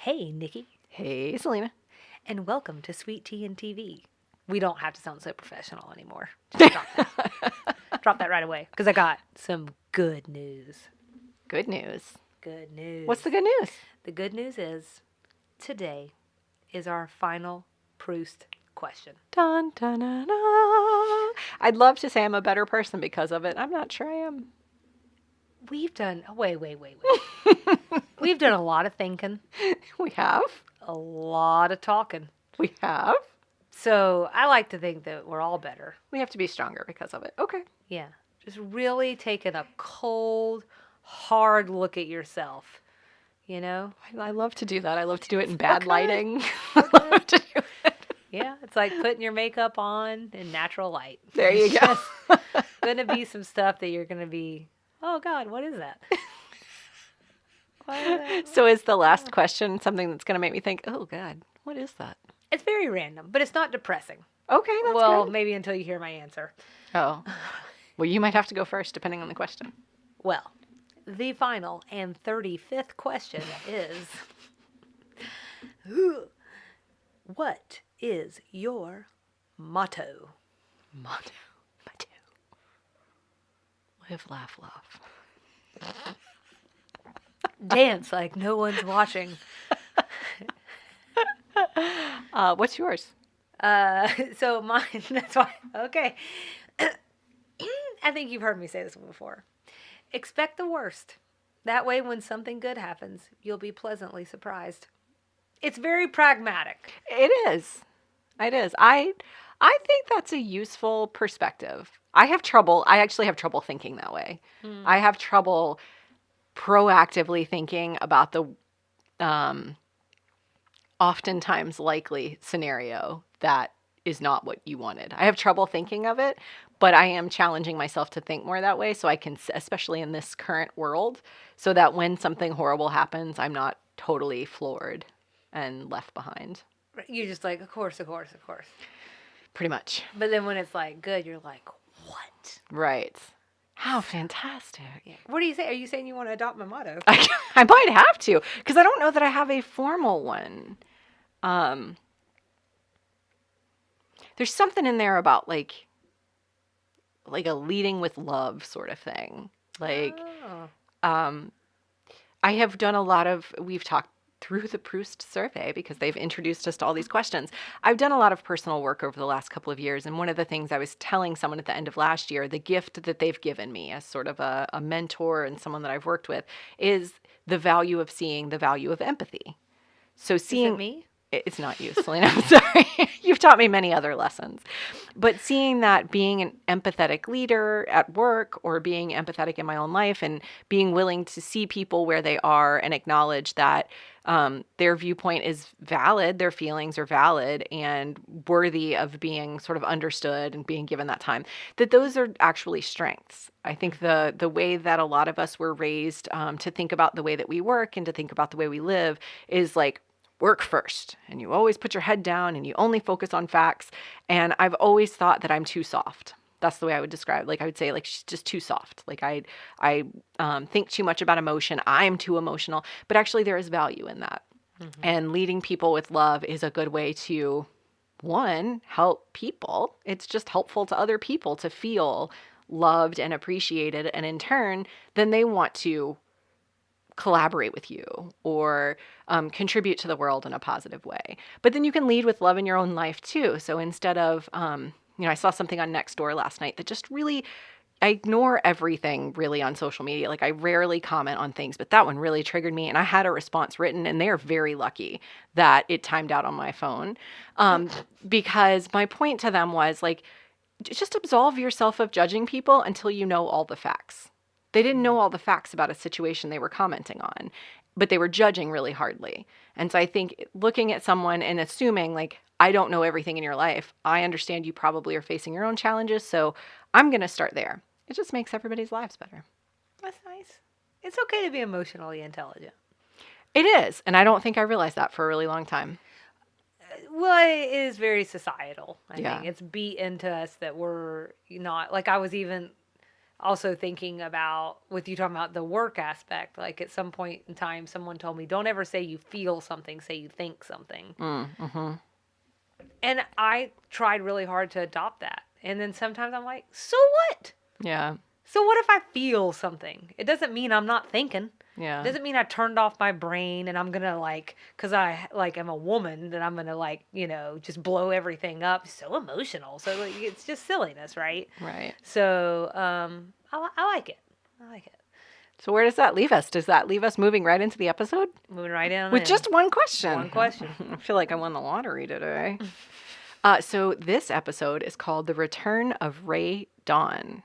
Hey, Nikki, Hey, Selena. and welcome to Sweet Tea and TV. We don't have to sound so professional anymore. Just drop that. Drop that right away, because I got some good news. Good news. Good news. What's the good news? The good news is today is our final Proust question. Dun, dun, dun, dun. I'd love to say I'm a better person because of it. I'm not sure I am. We've done. Wait. We've done a lot of thinking, We have. a lot of talking. We have. So I like to think that we're all better. We have to be stronger because of it. Okay. Yeah. Just really taking a cold, hard look at yourself. You know? I love to do that. I love to do it in bad Okay. lighting. I love to do it. Yeah. It's like putting your makeup on in natural light. There you go. Going to be some stuff that you're going to be, oh, God, what is that? What is that? So is the last question something that's going to make me think, oh, God, what is that? It's very random, but it's not depressing. Okay, that's Well, good. maybe until you hear my answer. Oh. Well, you might have to go first depending on the question. Well, the final and 35th question is, what is your motto? Motto. Live, laugh, love. Dance like no one's watching. What's yours? So mine, that's why, okay. I think you've heard me say this one before. Expect the worst. That way, when something good happens, you'll be pleasantly surprised. It's very pragmatic. It is. It is. I think that's a useful perspective. I actually have trouble thinking that way. I have trouble proactively thinking about the oftentimes likely scenario that is not what you wanted. I have trouble thinking of it, but I am challenging myself to think more that way so I can, especially in this current world, so that when something horrible happens, I'm not totally floored and left behind. You're just like, of course. Pretty much. But then when it's like good, you're like, what? Right. How fantastic. Yeah. What do you say? Are you saying you want to adopt my motto? I might have to, because I don't know that I have a formal one. There's something in there about like a leading with love sort of thing. Like, Oh. I have done a lot of, we've talked through the Proust survey because they've introduced us to all these questions. I've done a lot of personal work over the last couple of years. And one of the things I was telling someone at the end of last year, the gift that they've given me as sort of a mentor and someone that I've worked with, is the value of seeing the value of empathy. So seeing Is it me? It's not you, Selena. I'm sorry. You've taught me many other lessons. But seeing that being an empathetic leader at work or being empathetic in my own life and being willing to see people where they are and acknowledge that their viewpoint is valid, their feelings are valid and worthy of being sort of understood and being given that time, that those are actually strengths. I think the way that a lot of us were raised to think about the way that we work and to think about the way we live is like, work first, and you always put your head down and you only focus on facts. And I've always thought that I'm too soft. That's the way I would describe it. Like I would say, like, she's just too soft. Like I think too much about emotion. I'm too emotional, but actually there is value in that. Mm-hmm. And leading people with love is a good way to, one, help people. It's just helpful to other people to feel loved and appreciated. And in turn, then they want to collaborate with you or contribute to the world in a positive way. But then you can lead with love in your own life too. So instead of, I saw something on Nextdoor last night that just really, I ignore everything really on social media. Like I rarely comment on things, but that one really triggered me. And I had a response written and they're very lucky that it timed out on my phone. Because my point to them was like, just absolve yourself of judging people until you know all the facts. They didn't know all the facts about a situation they were commenting on, but they were judging really hardly. And so I think looking at someone and assuming like, I don't know everything in your life. I understand you probably are facing your own challenges. So I'm going to start there. It just makes everybody's lives better. That's nice. It's okay to be emotionally intelligent. It is. And I don't think I realized that for a really long time. Well, it is very societal. I Yeah. think it's beat into us that we're not, like also thinking about, with you talking about the work aspect, like at some point in time, someone told me, don't ever say you feel something, say you think something. Mm-hmm. And I tried really hard to adopt that. And then sometimes I'm like, so what? Yeah. So what if I feel something? It doesn't mean I'm not thinking. Yeah. It doesn't mean I turned off my brain and I'm going to like, because I like am a woman, that I'm going to like, just blow everything up. So emotional. So like, it's just silliness, right? Right. So I like it. I like it. So where does that leave us? Does that leave us moving right into the episode? Moving right in. With just one question. One question. I feel like I won the lottery today. So this episode is called The Return of Ray Dawn.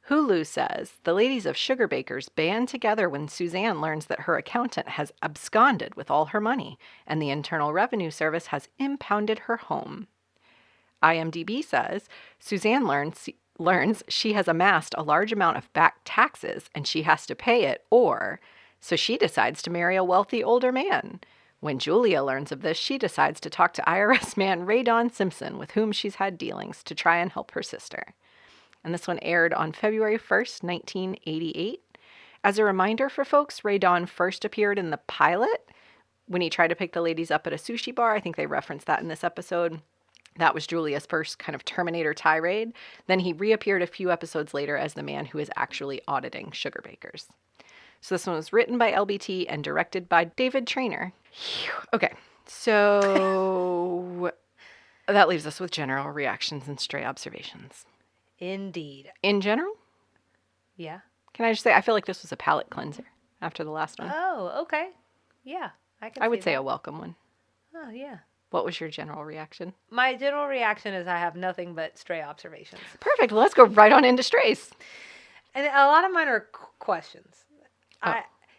Hulu says, the ladies of Sugar Bakers band together when Suzanne learns that her accountant has absconded with all her money and the Internal Revenue Service has impounded her home. IMDb says, Suzanne learns she has amassed a large amount of back taxes and she has to pay it, so she decides to marry a wealthy older man. When Julia learns of this, she decides to talk to IRS man Ray Dawn Simpson, with whom she's had dealings, to try and help her sister. And this one aired on February 1st, 1988. As a reminder for folks, Ray Dawn first appeared in the pilot when he tried to pick the ladies up at a sushi bar. I think they referenced that in this episode. That was Julia's first kind of Terminator tirade. Then he reappeared a few episodes later as the man who is actually auditing Sugar Bakers. So this one was written by LBT and directed by David Trainer. Okay, so that leaves us with general reactions and stray observations. Indeed. In general? Yeah. Can I just say, I feel like this was a palate cleanser after the last one. Oh, okay. Yeah, I would say a welcome one. Oh, yeah. What was your general reaction? My general reaction is I have nothing but stray observations. Perfect. Well, let's go right on into strays. And a lot of mine are questions. Oh.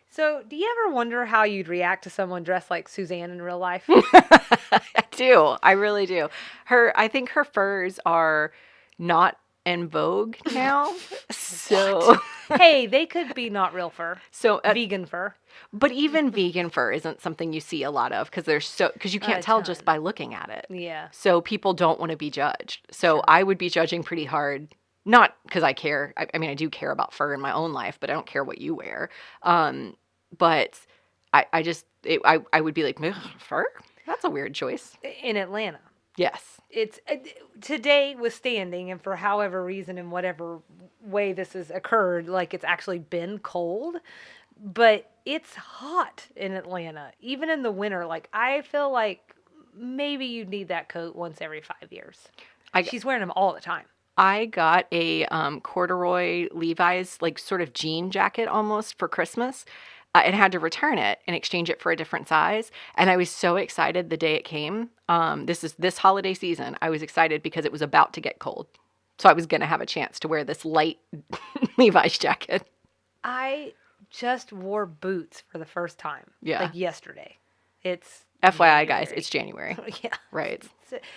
So, do you ever wonder how you'd react to someone dressed like Suzanne in real life? I do. I really do. I think her furs are not en vogue now. So hey, they could be not real fur. So vegan fur. But even vegan fur isn't something you see a lot of because you can't tell just by looking at it. Yeah. So people don't want to be judged. So sure. I would be judging pretty hard. Not because I care. I mean, I do care about fur in my own life, but I don't care what you wear. But I would be like, fur? That's a weird choice. In Atlanta. Yes. It's today withstanding, and for however reason and whatever way this has occurred, like it's actually been cold, but it's hot in Atlanta, even in the winter. Like I feel like maybe you need that coat once every 5 years. She's wearing them all the time. I got a corduroy Levi's, like sort of jean jacket almost for Christmas. And had to return it and exchange it for a different size. And I was so excited the day it came. This holiday season. I was excited because it was about to get cold. So I was going to have a chance to wear this light Levi's jacket. I just wore boots for the first time. Yeah. Like yesterday. It's FYI, guys, it's January. Yeah. Right.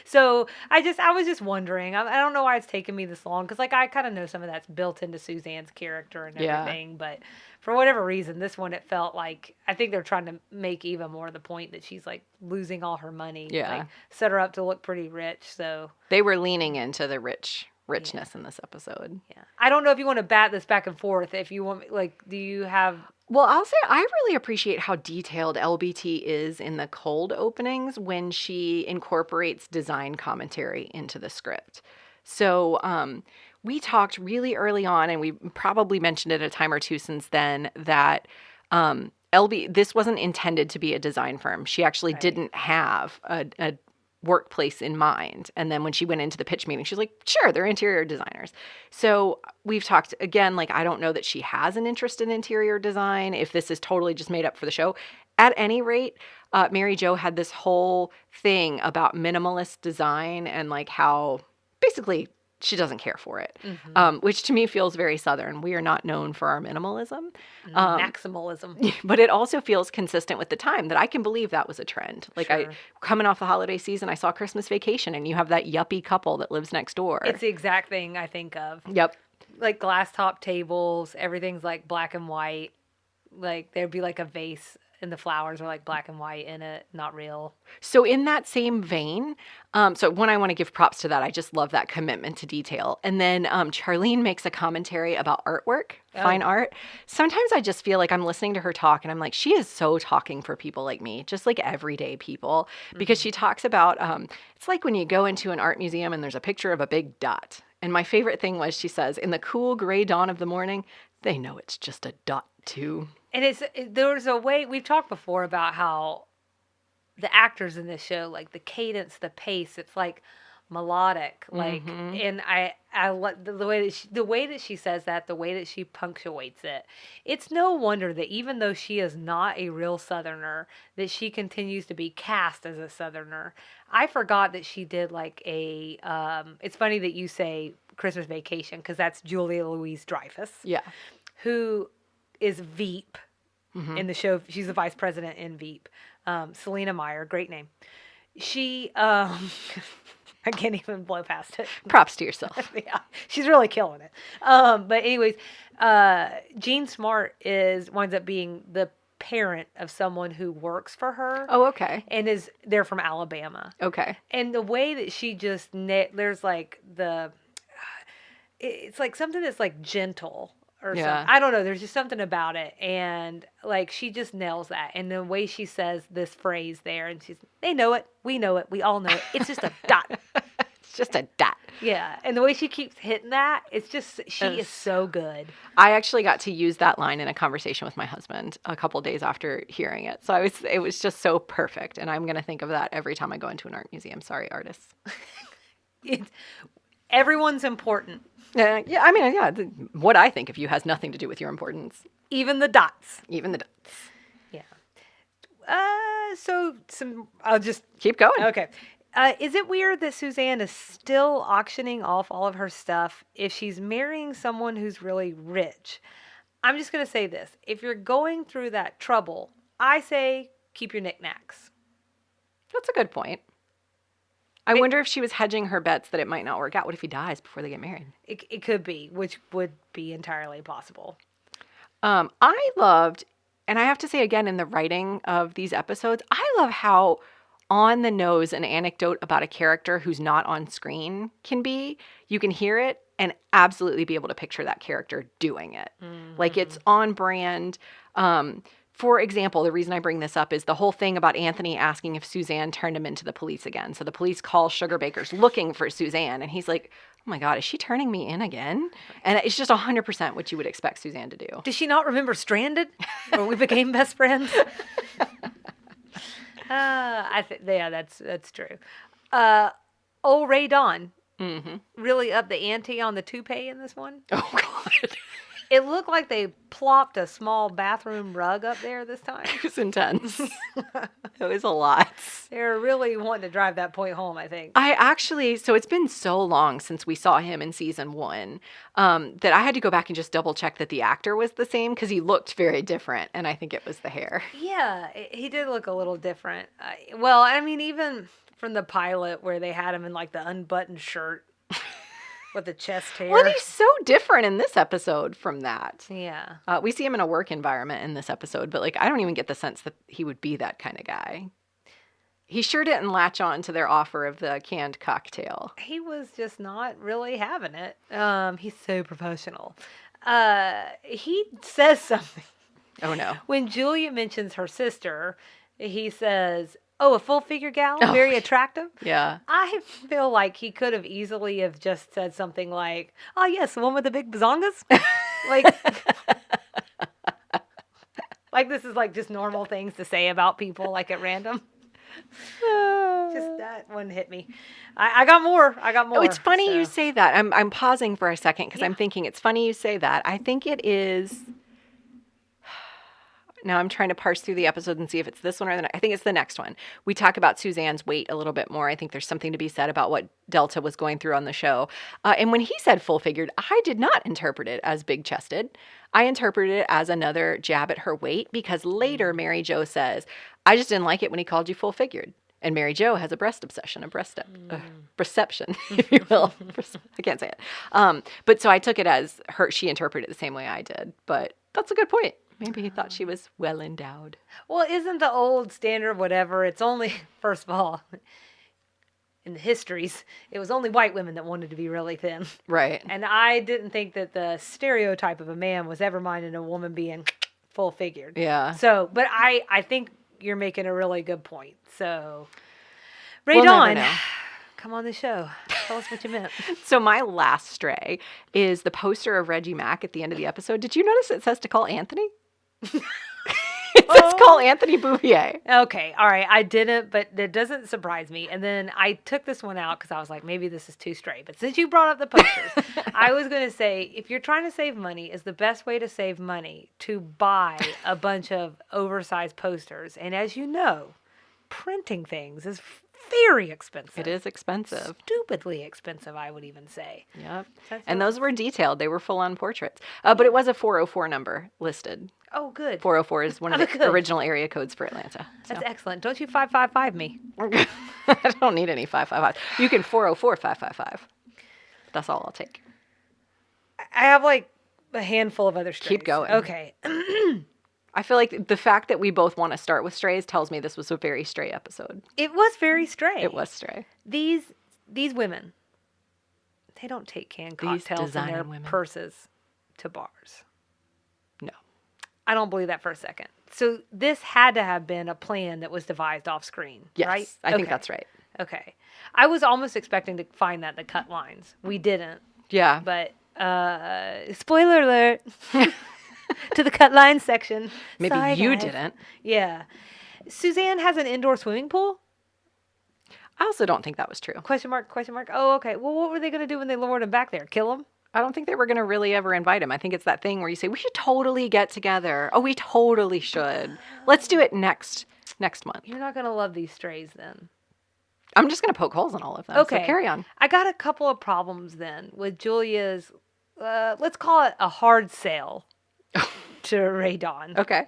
So I was just wondering. I don't know why it's taken me this long, because like I kind of know some of that's built into Suzanne's character and everything, yeah. But for whatever reason, this one, it felt like, I think they're trying to make even more the point that she's like losing all her money. Yeah. Like, set her up to look pretty rich. So they were leaning into the richness in this episode. Yeah. I don't know if you want to bat this back and forth. If you want, like, do you have... Well, I'll say I really appreciate how detailed LBT is in the cold openings when she incorporates design commentary into the script. So we talked really early on, and we probably mentioned it a time or two since then, that this wasn't intended to be a design firm. She actually didn't have a workplace in mind. And then when she went into the pitch meeting, she's like, sure, they're interior designers. So we've talked again, like, I don't know that she has an interest in interior design, if this is totally just made up for the show. At any rate, Mary Jo had this whole thing about minimalist design and like how basically she doesn't care for it, which to me feels very Southern. We are not known for our minimalism. Maximalism. But it also feels consistent with the time, that I can believe that was a trend. Like sure. Coming off the holiday season, I saw Christmas Vacation, and you have that yuppie couple that lives next door. It's the exact thing I think of. Yep. Like glass top tables, everything's like black and white. Like there'd be like a vase and the flowers are like black and white in it, not real. So in that same vein, so one, I want to give props to that. I just love that commitment to detail. And then Charlene makes a commentary about artwork, fine art. Sometimes I just feel like I'm listening to her talk and I'm like, she is so talking for people like me, just like everyday people, because she talks about, it's like when you go into an art museum and there's a picture of a big dot. And my favorite thing was, she says, in the cool gray dawn of the morning, they know it's just a dot too. And there's a way, we've talked before about how the actors in this show, like the cadence, the pace, it's like melodic, like, and I like the way that she says that, the way that she punctuates it. It's no wonder that even though she is not a real Southerner, that she continues to be cast as a Southerner. I forgot that she did like a, it's funny that you say Christmas Vacation, because that's Julia Louis-Dreyfus. Yeah. Who is Veep in the show. She's the vice president in Veep. Selena Meyer, great name. She, I can't even blow past it. Props to yourself. Yeah, she's really killing it. But anyways, Jean Smart winds up being the parent of someone who works for her. Oh, okay. And they're from Alabama. Okay. And the way that she just, there's like it's like something that's like gentle. Or something. I don't know. There's just something about it. And like, she just nails that. And the way she says this phrase there, and they know it. We know it. We all know it. It's just a dot. It's just a dot. Yeah. And the way she keeps hitting that, it's just, she is so good. I actually got to use that line in a conversation with my husband a couple days after hearing it. So it was just so perfect. And I'm going to think of that every time I go into an art museum. Sorry, artists. Everyone's important. Yeah, I mean, yeah, what I think of you has nothing to do with your importance. Even the dots. Even the dots. Yeah. I'll just... Keep going. Okay. Is it weird that Suzanne is still auctioning off all of her stuff if she's marrying someone who's really rich? I'm just going to say this. If you're going through that trouble, I say keep your knickknacks. That's a good point. I wonder if she was hedging her bets that it might not work out. What if he dies before they get married? It could be, which would be entirely possible. I loved, and I have to say again, in the writing of these episodes, I love how on the nose an anecdote about a character who's not on screen can be. You can hear it and absolutely be able to picture that character doing it. Like, it's on brand. For example, the reason I bring this up is the whole thing about Anthony asking if Suzanne turned him into the police again. So the police call Sugar Bakers looking for Suzanne. And he's like, oh my God, is she turning me in again? And it's just 100% what you would expect Suzanne to do. Does she not remember Stranded? Where we became best friends? That's true. Old Ray Dawn really upped the ante on the toupee in this one. Oh, God. It looked like they plopped a small bathroom rug up there this time. It was intense. It was a lot. They're really wanting to drive that point home, I think. So it's been so long since we saw him in season 1 that I had to go back and just double check that the actor was the same, because he looked very different, and I think it was the hair. Yeah, he did look a little different. Well, I mean, even from the pilot where they had him in like the unbuttoned shirt. With the chest hair. Well, he's so different in this episode from that. Yeah. We see him in a work environment in this episode, but like, I don't even get the sense that he would be that kind of guy. He sure didn't latch on to their offer of the canned cocktail. He was just not really having it. He's so professional. He says something. Oh, no. When Julia mentions her sister, he says, oh, a full figure gal? Very attractive? Yeah. I feel like he could have easily have just said something like, oh, yes, the one with the big bazongas? Like this is like just normal things to say about people, like at random. Just that one hit me. I got more. Oh, it's funny you say that. I'm pausing for a second because I'm thinking it's funny you say that. I think it is... Now I'm trying to parse through the episode and see if it's this one or the next. I think it's the next one. We talk about Suzanne's weight a little bit more. I think there's something to be said about what Delta was going through on the show. And when he said full-figured, I did not interpret it as big-chested. I interpreted it as another jab at her weight, because later Mary Jo says, I just didn't like it when he called you full-figured. And Mary Jo has a breast obsession, perception, if you will. I can't say it. But so I took it as she interpreted it the same way I did. But that's a good point. Maybe he thought she was well endowed. Well, isn't the old standard whatever? It's only, first of all, in the histories, it was only white women that wanted to be really thin. Right. And I didn't think that the stereotype of a man was ever minding a woman being full figured. Yeah. So, but I think you're making a really good point. So, Ray We'll never Dawn, know. come on the show. Tell us what you meant. So my last stray is the poster of Reggie Mack at the end of the episode. Did you notice it says to call Anthony? It says call Anthony Bouvier. Okay, all right. I didn't, but that doesn't surprise me. And then I took this one out because I was like, maybe this is too straight. But since you brought up the posters, I was going to say, if you're trying to save money, is the best way to save money to buy a bunch of oversized posters. And as you know, printing things is very expensive. It is expensive. Stupidly expensive, I would even say. Yep. That's And what- those were detailed. They were full-on portraits. But it was a 404 number listed. Oh, good. 404 is one of the Good. original area codes for Atlanta. So. That's excellent. Don't you 555 me? I don't need any 555. You can 404 555. That's all I'll take. I have like a handful of other strays. Keep going. Okay. I feel like the fact that we both want to start with strays tells me this was a very stray episode. It was very stray. It was stray. These women, they don't take canned These cocktails in their designing women. purses to bars. No. I don't believe that for a second. So this had to have been a plan that was devised off screen, Yes, right? I think Okay. that's right. Okay. I was almost expecting to find that in the cut lines. We didn't, Yeah. but spoiler alert to the cut lines section. Maybe Sorry, you guys. didn't. Yeah. Suzanne has an indoor swimming pool? I also don't think that was true. Question mark, question mark. Oh, okay. Well, what were they going to do when they lured him back there? Kill him? I don't think they were going to really ever invite him. I think it's that thing where you say, we should totally get together. Oh, we totally should. Let's do it next month. You're not going to love these strays then. I'm just going to poke holes in all of them. Okay. So carry on. I got a couple of problems then with Julia's, let's call it a hard sale to Ray Dawn. Okay.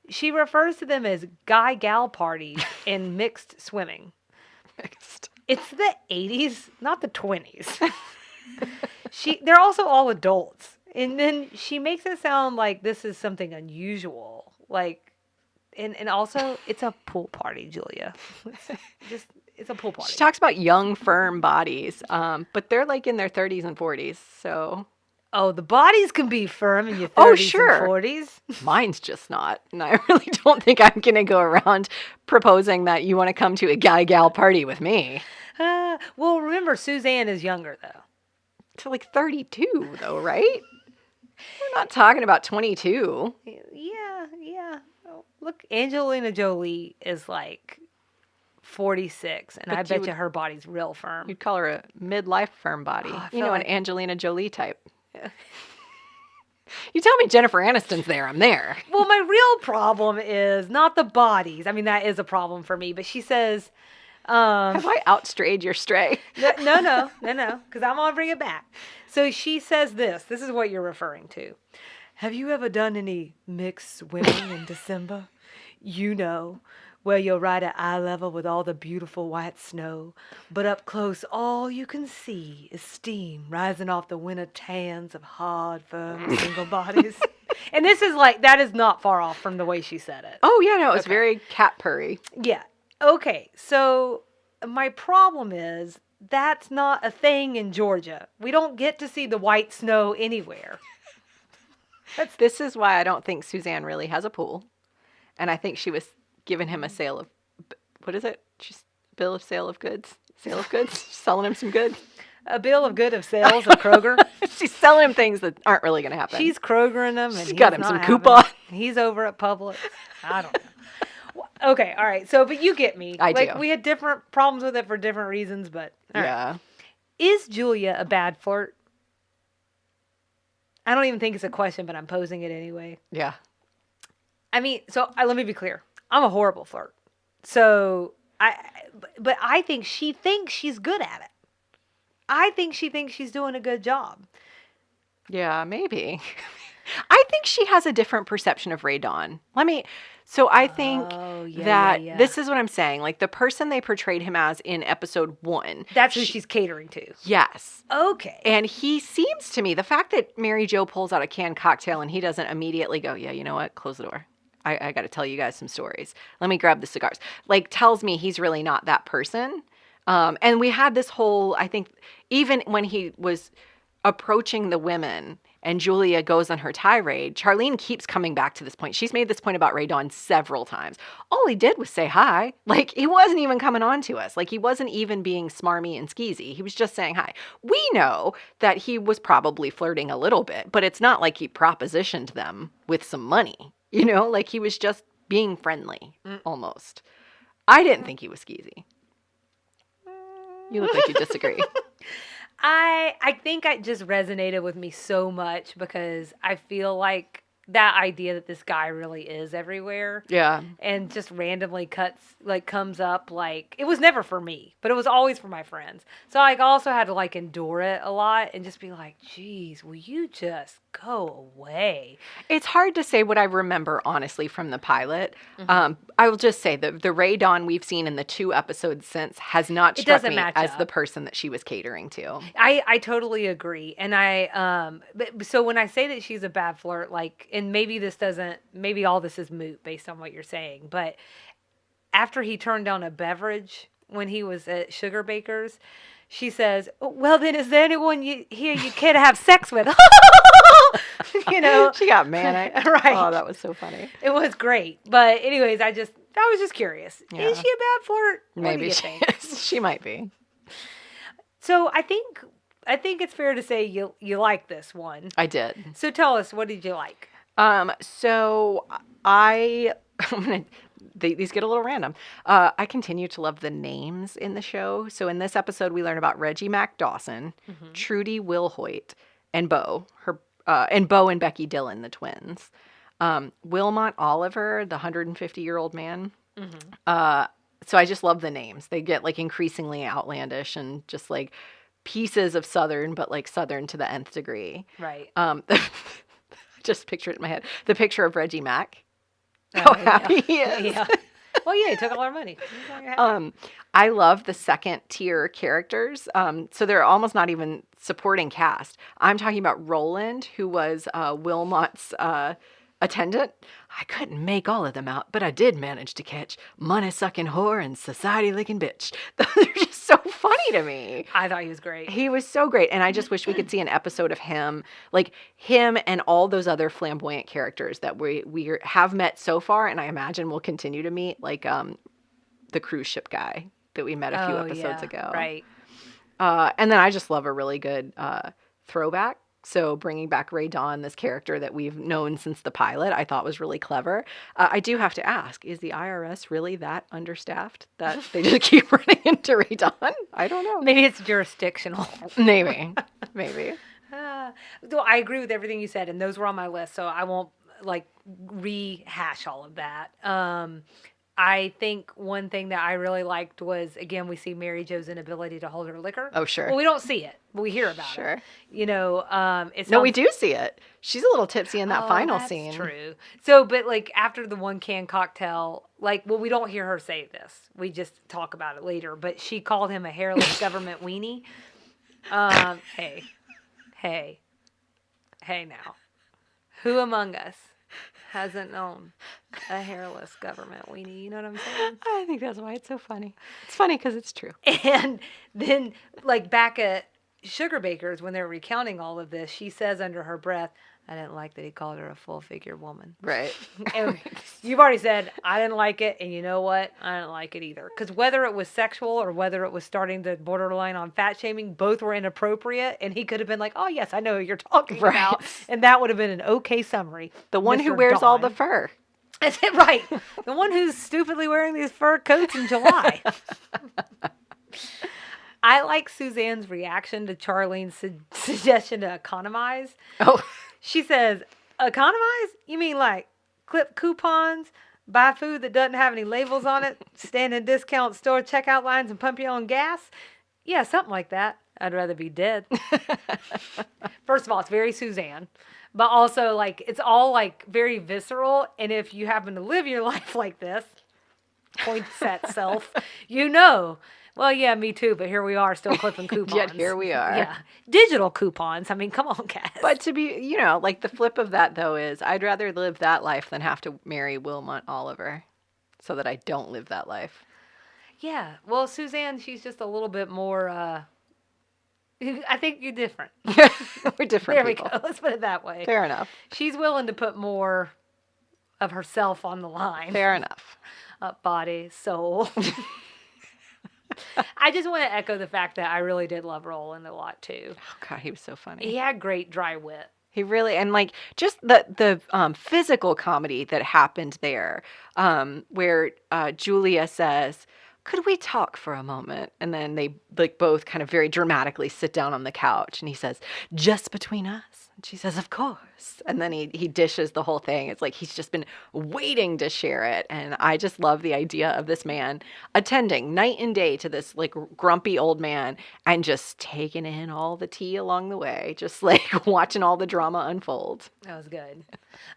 She refers to them as guy-gal parties and mixed swimming. Next. It's the 80s, not the 20s. They're also all adults. And then she makes it sound like this is something unusual. Like, and also, it's a pool party, Julia. It's a pool party. She talks about young, firm bodies, but they're like in their 30s and 40s. So Oh, the bodies can be firm in your 30s Oh, sure. and 40s. mine's just not. And I really don't think I'm going to go around proposing that you want to come to a guy-gal party with me. Well, remember, Suzanne is younger, though. To like 32, though, right? We're not talking about 22. Yeah. Oh, look, Angelina Jolie is like 46, and But I you bet would- you her body's real firm. You'd call her a midlife firm body. Oh, I You feel know, an like- Angelina Jolie type. You tell me Jennifer Aniston's there, I'm there. Well, my real problem is not the bodies. I mean, that is a problem for me, but she says, Have I outstrayed your stray? no, because I'm going to bring it back. So she says this. This is what you're referring to. Have you ever done any mixed swimming in December? You know, where you're right at eye level with all the beautiful white snow, but up close all you can see is steam rising off the winter tans of hard, firm, single bodies. And this is like, that is not far off from the way she said it. Oh, yeah, no, it was Okay. very cat purry. Yeah. Okay. So my problem is that's not a thing in Georgia. We don't get to see the white snow anywhere. This is why I don't think Suzanne really has a pool. And I think she was giving him a sale of, what is it? She's bill of sale of goods? Sale of goods? She's selling him some goods. A bill of good of sales of Kroger. She's selling him things that aren't really going to happen. She's Krogering them. And She's he's got him not some having coupon. it. He's over at Publix. I don't know. Okay. All right. So, but you get me. I like, do. We had different problems with it for different reasons, but all right. Yeah. Is Julia a bad flirt? I don't even think it's a question, but I'm posing it anyway. Yeah. I mean, so let me be clear. I'm a horrible flirt. So but I think she thinks she's good at it. I think she thinks she's doing a good job. Yeah, maybe. I think she has a different perception of Ray Dawn. So I think Oh, yeah, that yeah, yeah. this is what I'm saying. Like the person they portrayed him as in episode 1. That's who she's catering to. Yes. Okay. And he seems to me, the fact that Mary Jo pulls out a canned cocktail and he doesn't immediately go, yeah, you know what? Close the door. I got to tell you guys some stories. Let me grab the cigars. Like tells me he's really not that person. And we had this whole, I think, even when he was approaching the women and Julia goes on her tirade, Charlene keeps coming back to this point. She's made this point about Ray Dawn several times. All he did was say hi. Like, he wasn't even coming on to us. Like, he wasn't even being smarmy and skeezy. He was just saying hi. We know that he was probably flirting a little bit, but it's not like he propositioned them with some money. You know, like he was just being friendly, almost. I didn't think he was skeezy. You look like you disagree. I think it just resonated with me so much because I feel like that idea that this guy really is everywhere. Yeah. And just randomly comes up, like, it was never for me, but it was always for my friends. So I also had to, like, endure it a lot and just be like, geez, will you just go away? It's hard to say what I remember, honestly, from the pilot. I will just say that the Ray Dawn we've seen in the 2 episodes since has not struck me as the person that she was catering to. I totally agree. And so when I say that she's a bad flirt, like, and maybe all this is moot based on what you're saying, but after he turned down a beverage when he was at Sugar Baker's, she says, well, then is there anyone here you care to have sex with? You know? She got manic. Right. Oh, that was so funny. It was great. But anyways, I was just curious. Yeah. Is she a bad flirt? Maybe she is. She might be. So I think it's fair to say you like this one. I did. So tell us, what did you like? So I'm gonna. These get a little random. I continue to love the names in the show. So in this episode, we learn about Reggie Mac Dawson, Trudy Wilhoit, and Bo. Bo and Becky Dillon, the twins. Wilmot Oliver, the 150-year-old man. So I just love the names. They get like increasingly outlandish and just like pieces of Southern, but like Southern to the nth degree. Right. Just picture it in my head. The picture of Reggie Mack. How happy he is. Yeah. Well, yeah, he took all our money. I love the second tier characters. So they're almost not even supporting cast. I'm talking about Roland, who was Wilmot's attendant. I couldn't make all of them out, but I did manage to catch money-sucking whore and society-licking bitch. They're just so funny to me. I thought he was great. He was so great, and I just wish we could see an episode of him, like him and all those other flamboyant characters that we have met so far, and I imagine we'll continue to meet, like the cruise ship guy that we met a few episodes ago. Right. And then I just love a really good throwback. So bringing back Ray Dawn, this character that we've known since the pilot, I thought was really clever. I do have to ask, is the IRS really that understaffed that they just keep running into Ray Dawn? I don't know. Maybe it's jurisdictional. Maybe. So I agree with everything you said, and those were on my list, so I won't like rehash all of that. I think one thing that I really liked was, again, we see Mary Jo's inability to hold her liquor. Oh, sure. Well, we don't see it, but we hear about it. You know, no, we do see it. She's a little tipsy in that final scene. That's true. So, but like after the one can cocktail, like, well, we don't hear her say this. We just talk about it later. But she called him a hairless government weenie. Hey now. Who among us hasn't known a hairless government weenie? You know what I'm saying? I think that's why it's so funny. It's funny because it's true. And then, like, back at Sugar Baker's, when they're recounting all of this, she says under her breath, I didn't like that he called her a full-figure woman. Right. And you've already said, I didn't like it, and you know what? I didn't like it either. Because whether it was sexual or whether it was starting to borderline on fat-shaming, both were inappropriate, and he could have been like, oh, yes, I know who you're talking about. And that would have been an okay summary. The one who wears all the fur. Is it right? The one who's stupidly wearing these fur coats in July. I like Suzanne's reaction to Charlene's suggestion to economize. Oh. She says, economize? You mean like clip coupons, buy food that doesn't have any labels on it, stand in discount store checkout lines and pump your own gas? Yeah, something like that. I'd rather be dead. First of all, it's very Suzanne. but also like it's all like very visceral. And if you happen to live your life like this, points at self, you know. Well, yeah, me too, but here we are still clipping coupons. Yet here we are. Yeah. Digital coupons. I mean, come on, guys. But to be, like the flip of that though is I'd rather live that life than have to marry Wilmot Oliver so that I don't live that life. Yeah. Well, Suzanne, she's just a little bit more, I think you're different. We're different There people. we go. Let's put it that way. Fair enough. She's willing to put more of herself on the line. Fair enough. Body, soul. I just want to echo the fact that I really did love Roland a lot too. Oh God, he was so funny. He had great dry wit. He really, and like just the physical comedy that happened there, where Julia says, "Could we talk for a moment?" And then they like both kind of very dramatically sit down on the couch, and he says, "Just between us?" And she says, "Of course." And then he dishes the whole thing. It's like he's just been waiting to share it. And I just love the idea of this man attending night and day to this like grumpy old man and just taking in all the tea along the way, just like watching all the drama unfold. That was good.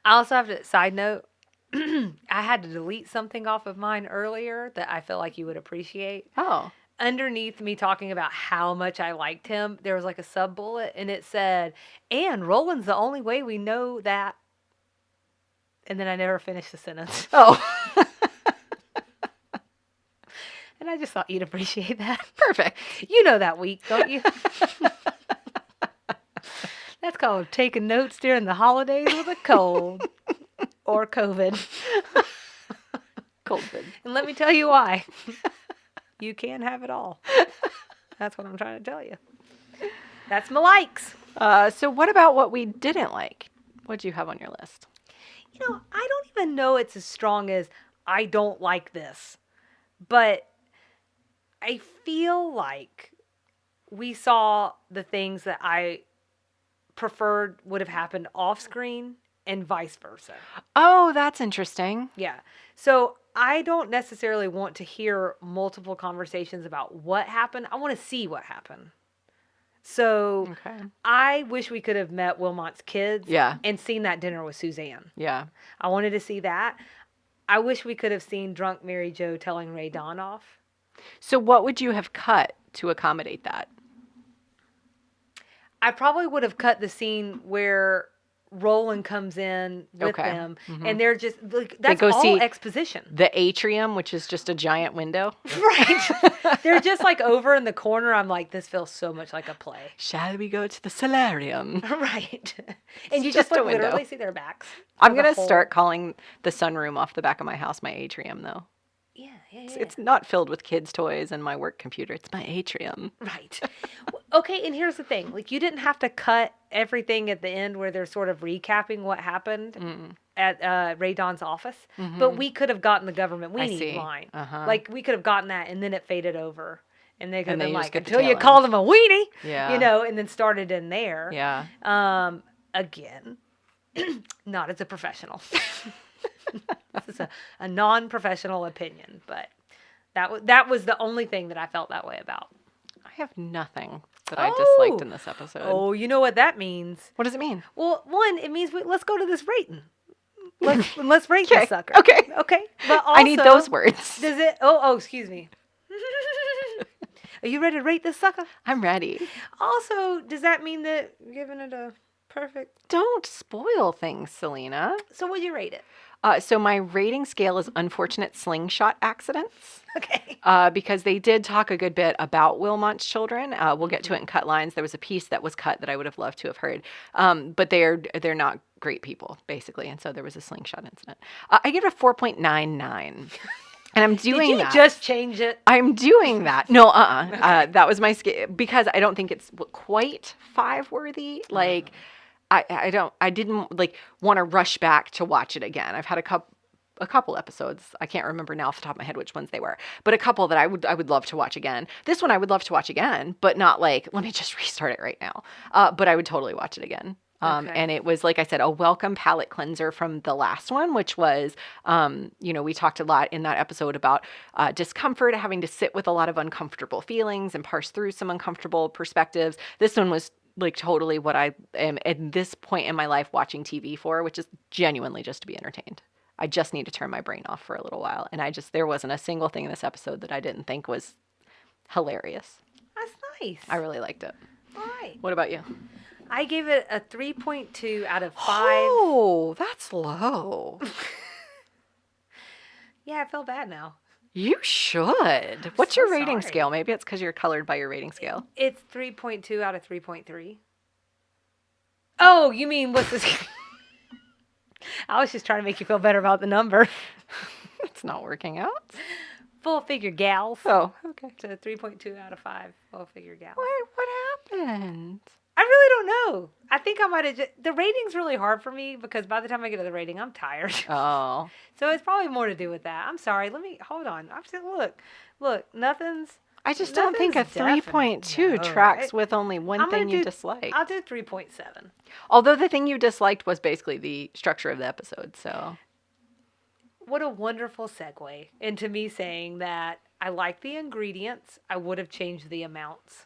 I also have to, side note, I had to delete something off of mine earlier that I feel like you would appreciate. Oh. Underneath me talking about how much I liked him, there was like a sub bullet and it said, "And Roland's the only way we know that." And then I never finished the sentence. Oh. And I just thought you'd appreciate that. Perfect. You know that week, don't you? That's called taking notes during the holidays with a cold or COVID. COVID. And let me tell you why. You can have it all. That's what I'm trying to tell you. That's my likes. So what about what we didn't like? What do you have on your list? I don't even know it's as strong as I don't like this. But I feel like we saw the things that I preferred would have happened off screen and vice versa. Oh, that's interesting. Yeah. So I don't necessarily want to hear multiple conversations about what happened. I want to see what happened. So Okay. I wish we could have met Wilmot's kids Yeah. and seen that dinner with Suzanne. Yeah. I wanted to see that. I wish we could have seen drunk Mary Jo telling Ray Don off. So what would you have cut to accommodate that? I probably would have cut the scene where Roland comes in with Okay. them, Mhm. and they're just like that's go all see exposition. The atrium, which is just a giant window. Right. They're just like over in the corner. I'm like, this feels so much like a play. Shall we go to the solarium? Right. And you just just like a window. literally see their backs. I'm for the going to whole- start calling the sunroom off the back of my house my atrium, though. Yeah. It's not filled with kids' toys and my work computer. It's my atrium. Right. Okay, and here's the thing. Like, you didn't have to cut everything at the end where they're sort of recapping what happened at Ray Don's office. But we could have gotten the government I weenie see. line. Uh-huh. Like, we could have gotten that, and then it faded over. And they could have And then been you just like, get the until you tail called end. him a weenie, Yeah. and then started in there. Yeah. Again, not as a professional. This is a non-professional opinion, but that was the only thing that I felt that way about. I have nothing that I disliked in this episode. Oh, you know what that means? What does it mean? Well, one, it means let's go to this rating. Let's rate this sucker. Okay. Okay. But also, I need those words. Does it? Oh, excuse me. Are you ready to rate this sucker? I'm ready. Also, does that mean that you're giving it a perfect? Don't spoil things, Selena. So, would you rate it? So my rating scale is unfortunate slingshot accidents. Okay. Because they did talk a good bit about Wilmot's children. We'll get to it in cut lines. There was a piece that was cut that I would have loved to have heard. But they're not great people, basically. And so there was a slingshot incident. I give it a 4.99. And I'm doing that. Did you just change it? I'm doing that. No, that was my scale because I don't think it's quite 5 worthy. Like, I didn't like want to rush back to watch it again. I've had a couple episodes. I can't remember now off the top of my head which ones they were, but a couple that I would love to watch again. This one I would love to watch again, but not like, let me just restart it right now. But I would totally watch it again. Okay. And it was, like I said, a welcome palate cleanser from the last one, which was, we talked a lot in that episode about discomfort, having to sit with a lot of uncomfortable feelings and parse through some uncomfortable perspectives. This one was like totally what I am at this point in my life watching TV for, which is genuinely just to be entertained. I just need to turn my brain off for a little while. And there wasn't a single thing in this episode that I didn't think was hilarious. That's nice. I really liked it. All right. What about you? I gave it a 3.2 out of 5. Oh, that's low. Yeah, I feel bad now. You should. What's so your rating sorry. scale? Maybe it's because you're colored by your rating scale. It's 3.2 out of 3.3. Oh, you mean what's this? I was just trying to make you feel better about the number. It's not working out. Full figure gals. Oh, okay. So 3.2 out of 5 full figure gals. What happened? I really don't know. I think I might have the rating's really hard for me because by the time I get to the rating, I'm tired. Oh. So it's probably more to do with that. I'm sorry. Hold on. I'm still, look, nothing's. I just don't think a Nothing's 3.2 definite. tracks No, with only one I'm gonna thing you do- dislike. I'll do 3.7. Although the thing you disliked was basically the structure of the episode, so. What a wonderful segue into me saying that I like the ingredients. I would have changed the amounts.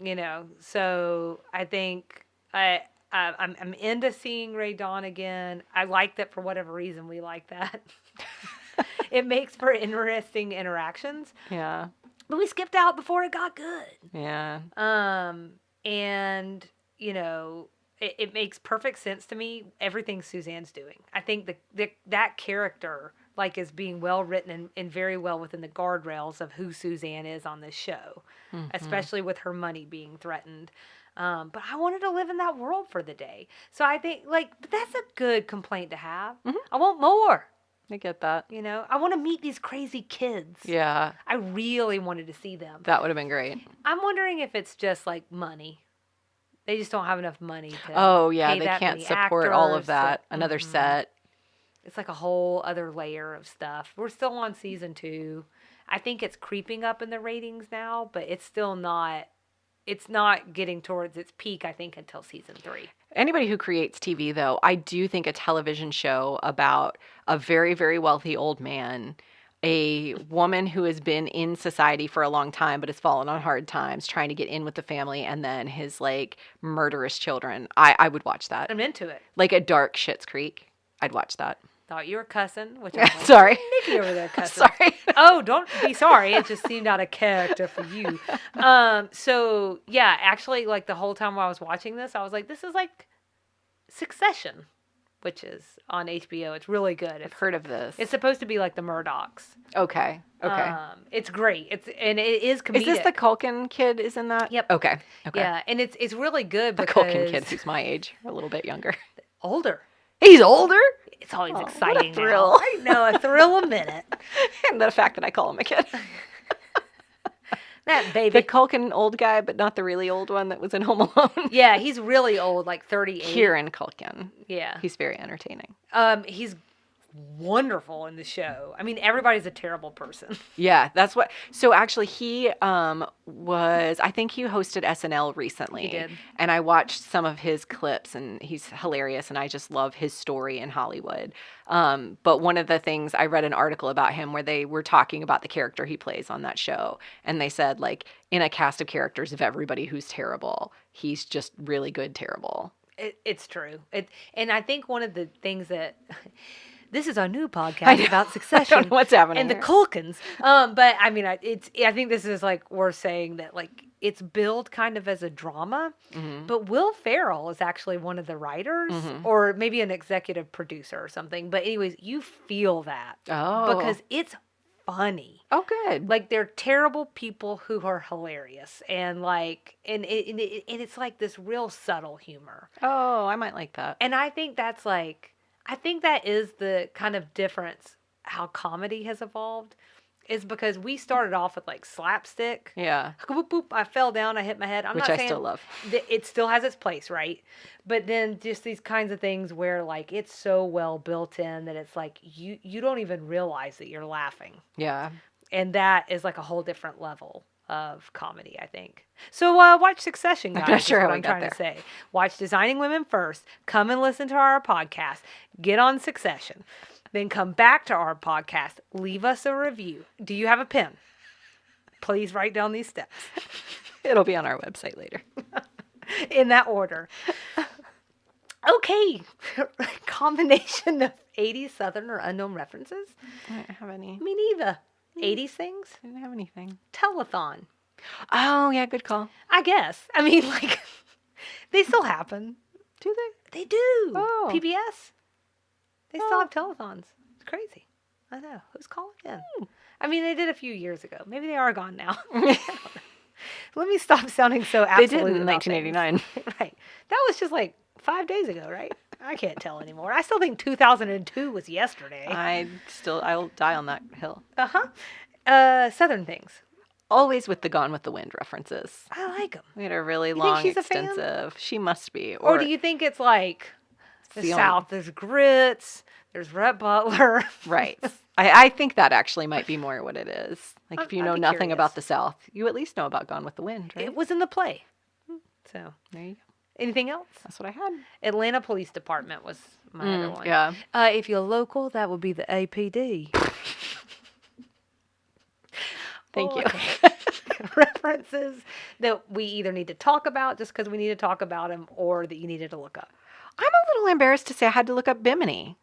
You know, so I think I'm into seeing Ray Dawn again. I like that for whatever reason we like that. It makes for interesting interactions. Yeah. But we skipped out before it got good. Yeah. And you know, it makes perfect sense to me. Everything Suzanne's doing. I think that character like is being well written and very well within the guardrails of who Suzanne is on this show, especially with her money being threatened. But I wanted to live in that world for the day. So I think but that's a good complaint to have. I want more. I get that. You know, I want to meet these crazy kids. Yeah. I really wanted to see them. That would have been great. I'm wondering if it's just like money. They just don't have enough money to. Oh, yeah. pay They that can't many support all of actors that. Another set. It's like a whole other layer of stuff. We're still on season 2. I think it's creeping up in the ratings now, but it's still not. It's not getting towards its peak, I think, until season 3. Anybody who creates TV, though, I do think a television show about a very, very wealthy old man, a woman who has been in society for a long time but has fallen on hard times, trying to get in with the family, and then his, like, murderous children. I would watch that. I'm into it. Like a dark Schitt's Creek. I'd watch that. Thought you were cussing, which I'm like, Sorry. Nikki over there cussing. Sorry. Oh, don't be sorry. It just seemed out of character for you. So yeah, actually, like the whole time while I was watching this, I was like, this is like Succession, which is on HBO. It's really good. I've heard of this. It's supposed to be like the Murdochs. Okay. Okay. It's great. It is comedic. Is this the Culkin kid is in that? Yep. Okay. Okay. Yeah, and it's really good The because Culkin kid who's my age, or a little bit younger. older. He's older? It's always Oh, exciting. what a thrill. Now. I know, a thrill a minute. And the fact that I call him a kid. That baby. The Culkin old guy, but not the really old one that was in Home Alone. Yeah, he's really old, like 38. Kieran Culkin. Yeah. He's very entertaining. He's wonderful in the show. I mean, everybody's a terrible person. Yeah, that's what. So actually, he I think he hosted SNL recently. He did. And I watched some of his clips, and he's hilarious, and I just love his story in Hollywood. But one of the things, I read an article about him where they were talking about the character he plays on that show, and they said, like, in a cast of characters of everybody who's terrible, he's just really good terrible. It's true. And I think one of the things that... This is our new podcast about Succession. I don't know what's happening and here. the Culkins. But I mean, I think this is like worth saying that like it's billed kind of as a drama, but Will Ferrell is actually one of the writers or maybe an executive producer or something. But anyways, you feel that because it's funny. Oh, good. Like they're terrible people who are hilarious, and like and it's like this real subtle humor. Oh, I might like that. And I think that's like. I think that is the kind of difference how comedy has evolved is because we started off with like slapstick. Yeah. Boop, boop, I fell down, I hit my head. I'm Which not I saying still love. It still has its place, right? But then just these kinds of things where like it's so well built in that it's like you don't even realize that you're laughing. Yeah. And that is like a whole different level of comedy, I think. So watch Succession, guys. I'm not sure is how what we I'm got trying there. to say. Watch Designing Women first. Come and listen to our podcast. Get on Succession. Then come back to our podcast. Leave us a review. Do you have a pen? Please write down these steps. It'll be on our website later. In that order. Okay. Combination of 80s Southern or unknown references? I don't have any. Me neither. 80s things? I didn't have anything. Telethon. Oh, yeah, good call. I guess. I mean, like, they still happen. Do they? They do. Oh. PBS. They still have telethons. It's crazy. I know. Who's calling in? I mean, they did a few years ago. Maybe they are gone now. Let me stop sounding so They absolute. did in about 1989. things. Right. That was just like 5 days ago, right? I can't tell anymore. I still think 2002 was yesterday. I'll die on that hill. Southern things. Always with the Gone with the Wind references. I like them. We had a really think long, she's a fan? extensive. She must be. Or do you think it's like the the South? There's grits. There's Rhett Butler. Right. I think that actually might be more what it is. Like, if you I'd know be nothing curious. about the South, you at least know about Gone with the Wind, right? It was in the play. So, There you go. anything else? That's what I had. Atlanta Police Department was my other one. Yeah. If you're local, that would be the APD. Thank you. References that we either need to talk about just because we need to talk about them or that you needed to look up. I'm a little embarrassed to say I had to look up Bimini.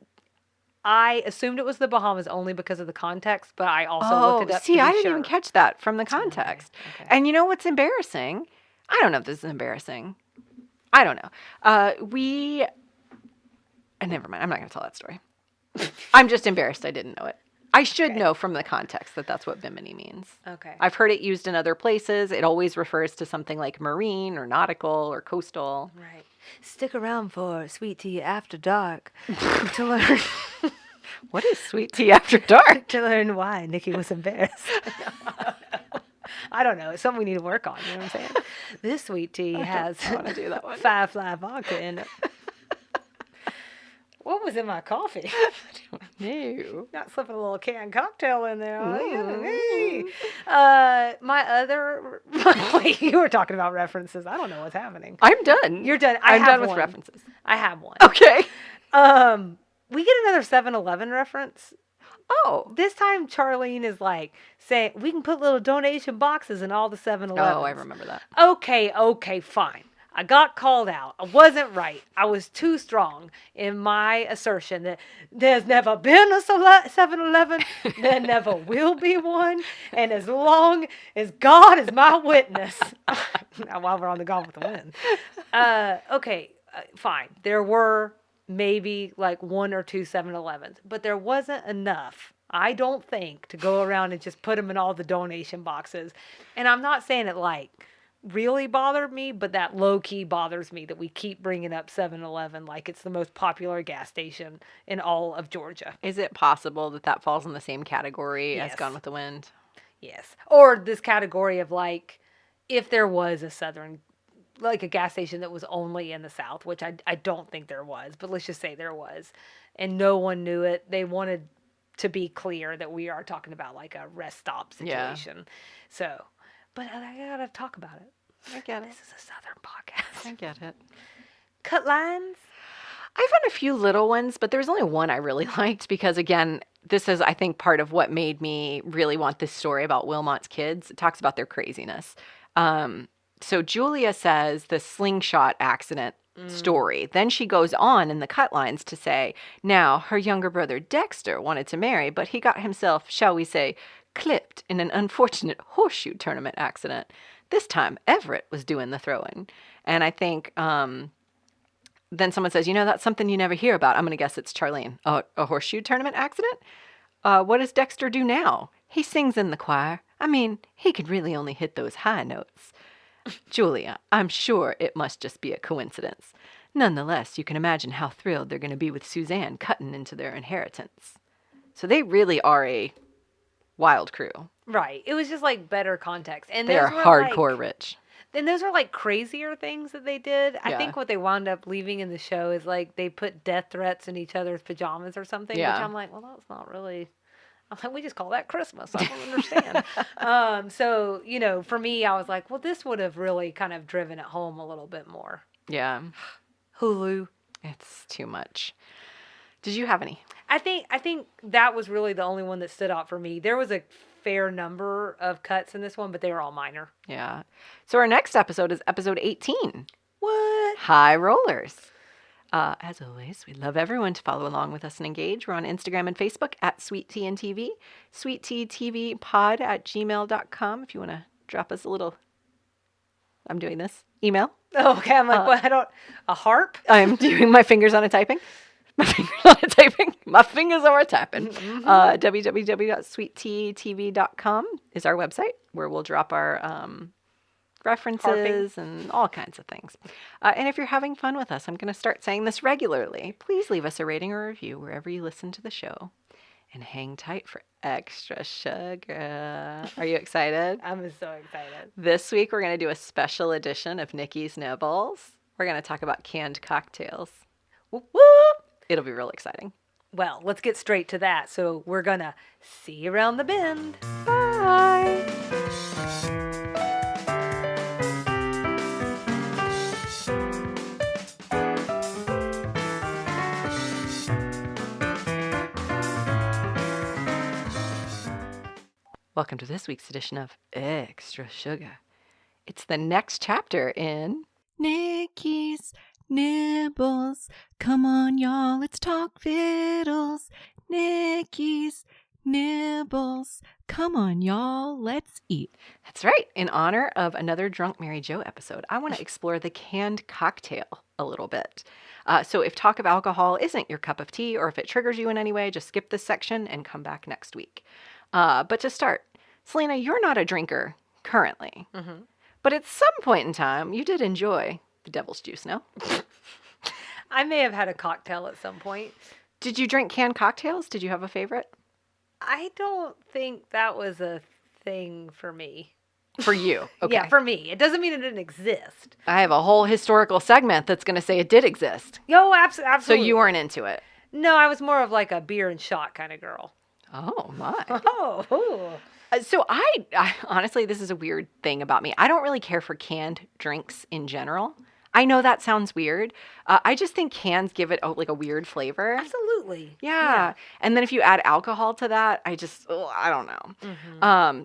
I assumed it was the Bahamas only because of the context, but I also looked it up. See, to be I didn't sure. even catch that from the context. Okay. And you know what's embarrassing? I don't know if this is embarrassing. I don't know. Never mind. I'm not going to tell that story. I'm just embarrassed I didn't know it. I should know from the context that that's what Bimini means. Okay. I've heard it used in other places. It always refers to something like marine or nautical or coastal. Right. Stick around for Sweet Tea After Dark to learn What is sweet tea after dark? to learn why Nikki was embarrassed. I don't know. It's something we need to work on. You know what I'm saying? This sweet tea has I want to do that one. Firefly vodka in it. What was in my coffee? No. Not slipping a little canned cocktail in there. Are you? Mm. Hey. My other. Wait, you were talking about references. I don't know what's happening. I'm done. You're done. I'm have done with one. references. I have one. Okay. We get another 7-Eleven reference. Oh. This time Charlene is like saying we can put little donation boxes in all the 7-Elevens. Oh, I remember that. Okay, fine. I got called out. I wasn't right. I was too strong in my assertion that there's never been a 7-Eleven. There never will be one. And as long as God is my witness. Now, while we're on the Gone with the Wind. Fine. There were maybe like 1 or 2 7-Elevens. But there wasn't enough, I don't think, to go around and just put them in all the donation boxes. And I'm not saying it like really bothered me, but that low-key bothers me that we keep bringing up 7-Eleven like it's the most popular gas station in all of Georgia. Is it possible that that falls in the same category as Yes. Gone with the Wind? Yes. Or this category of like, if there was a southern, like a gas station that was only in the South, which I don't think there was, but let's just say there was, and no one knew it. They wanted to be clear that we are talking about like a rest stop situation. Yeah. So, but I gotta talk about it. I get it. This is a Southern podcast. I get it. Cut lines? I've had a few little ones, but there's only one I really liked because, again, this is, I think, part of what made me really want this story about Wilmot's kids. It talks about their craziness. So Julia says the slingshot accident story. Then she goes on in the cut lines to say, now, her younger brother Dexter wanted to marry, but he got himself, shall we say, clipped in an unfortunate horseshoe tournament accident. This time, Everett was doing the throwing. And I think then someone says, that's something you never hear about. I'm going to guess it's Charlene. A horseshoe tournament accident? What does Dexter do now? He sings in the choir. I mean, he could really only hit those high notes. Julia, I'm sure it must just be a coincidence. Nonetheless, you can imagine how thrilled they're going to be with Suzanne cutting into their inheritance. So they really are a wild crew. Right. It was just like better context. And they are hardcore rich. Then those are like crazier things that they did. Yeah. I think what they wound up leaving in the show is like they put death threats in each other's pajamas or something. Yeah. Which I'm like, well, that's not really. I'm like, we just call that Christmas. I don't understand. So, for me, I was like, well, this would have really kind of driven it home a little bit more. Yeah. Hulu. It's too much. Did you have any? I think that was really the only one that stood out for me. There was a fair number of cuts in this one, but they were all minor. Yeah. So our next episode is episode 18. What? High rollers. As always, we'd love everyone to follow along with us and engage. We're on Instagram and Facebook at Sweet Tea and TV, sweetteatvpod@gmail.com if you want to drop us a little, I'm doing this, email. Oh, okay, I'm like, what? I don't, a harp? I'm doing my fingers on a typing. My fingers on a typing. My fingers are a tapping. www.sweetteatv.com is our website where we'll drop our references and all kinds of things. And if you're having fun with us, I'm going to start saying this regularly. Please leave us a rating or review wherever you listen to the show. And hang tight for extra sugar. Are you excited? I'm so excited. This week, we're going to do a special edition of Nikki's Nibbles. We're going to talk about canned cocktails. Whoop, whoop. It'll be real exciting. Well, let's get straight to that. So we're going to see you around the bend. Bye. Welcome to this week's edition of Extra Sugar. It's the next chapter in Nikki's Nibbles. Come on, y'all, let's talk fiddles. Nikki's Nibbles. Come on, y'all, let's eat. That's right. In honor of another Drunk Mary Jo episode, I want to explore the canned cocktail a little bit. So if talk of alcohol isn't your cup of tea, or if it triggers you in any way, just skip this section and come back next week. But to start, Selena, you're not a drinker currently, but at some point in time, you did enjoy the devil's juice, no? I may have had a cocktail at some point. Did you drink canned cocktails? Did you have a favorite? I don't think that was a thing for me. For you? Okay. Yeah, for me. It doesn't mean it didn't exist. I have a whole historical segment that's going to say it did exist. Yo, absolutely. So you weren't into it? No, I was more of like a beer and shot kind of girl. Oh, my. Oh. So I honestly, this is a weird thing about me. I don't really care for canned drinks in general. I know that sounds weird. I just think cans give it like a weird flavor. Absolutely. Yeah. And then if you add alcohol to that, I don't know.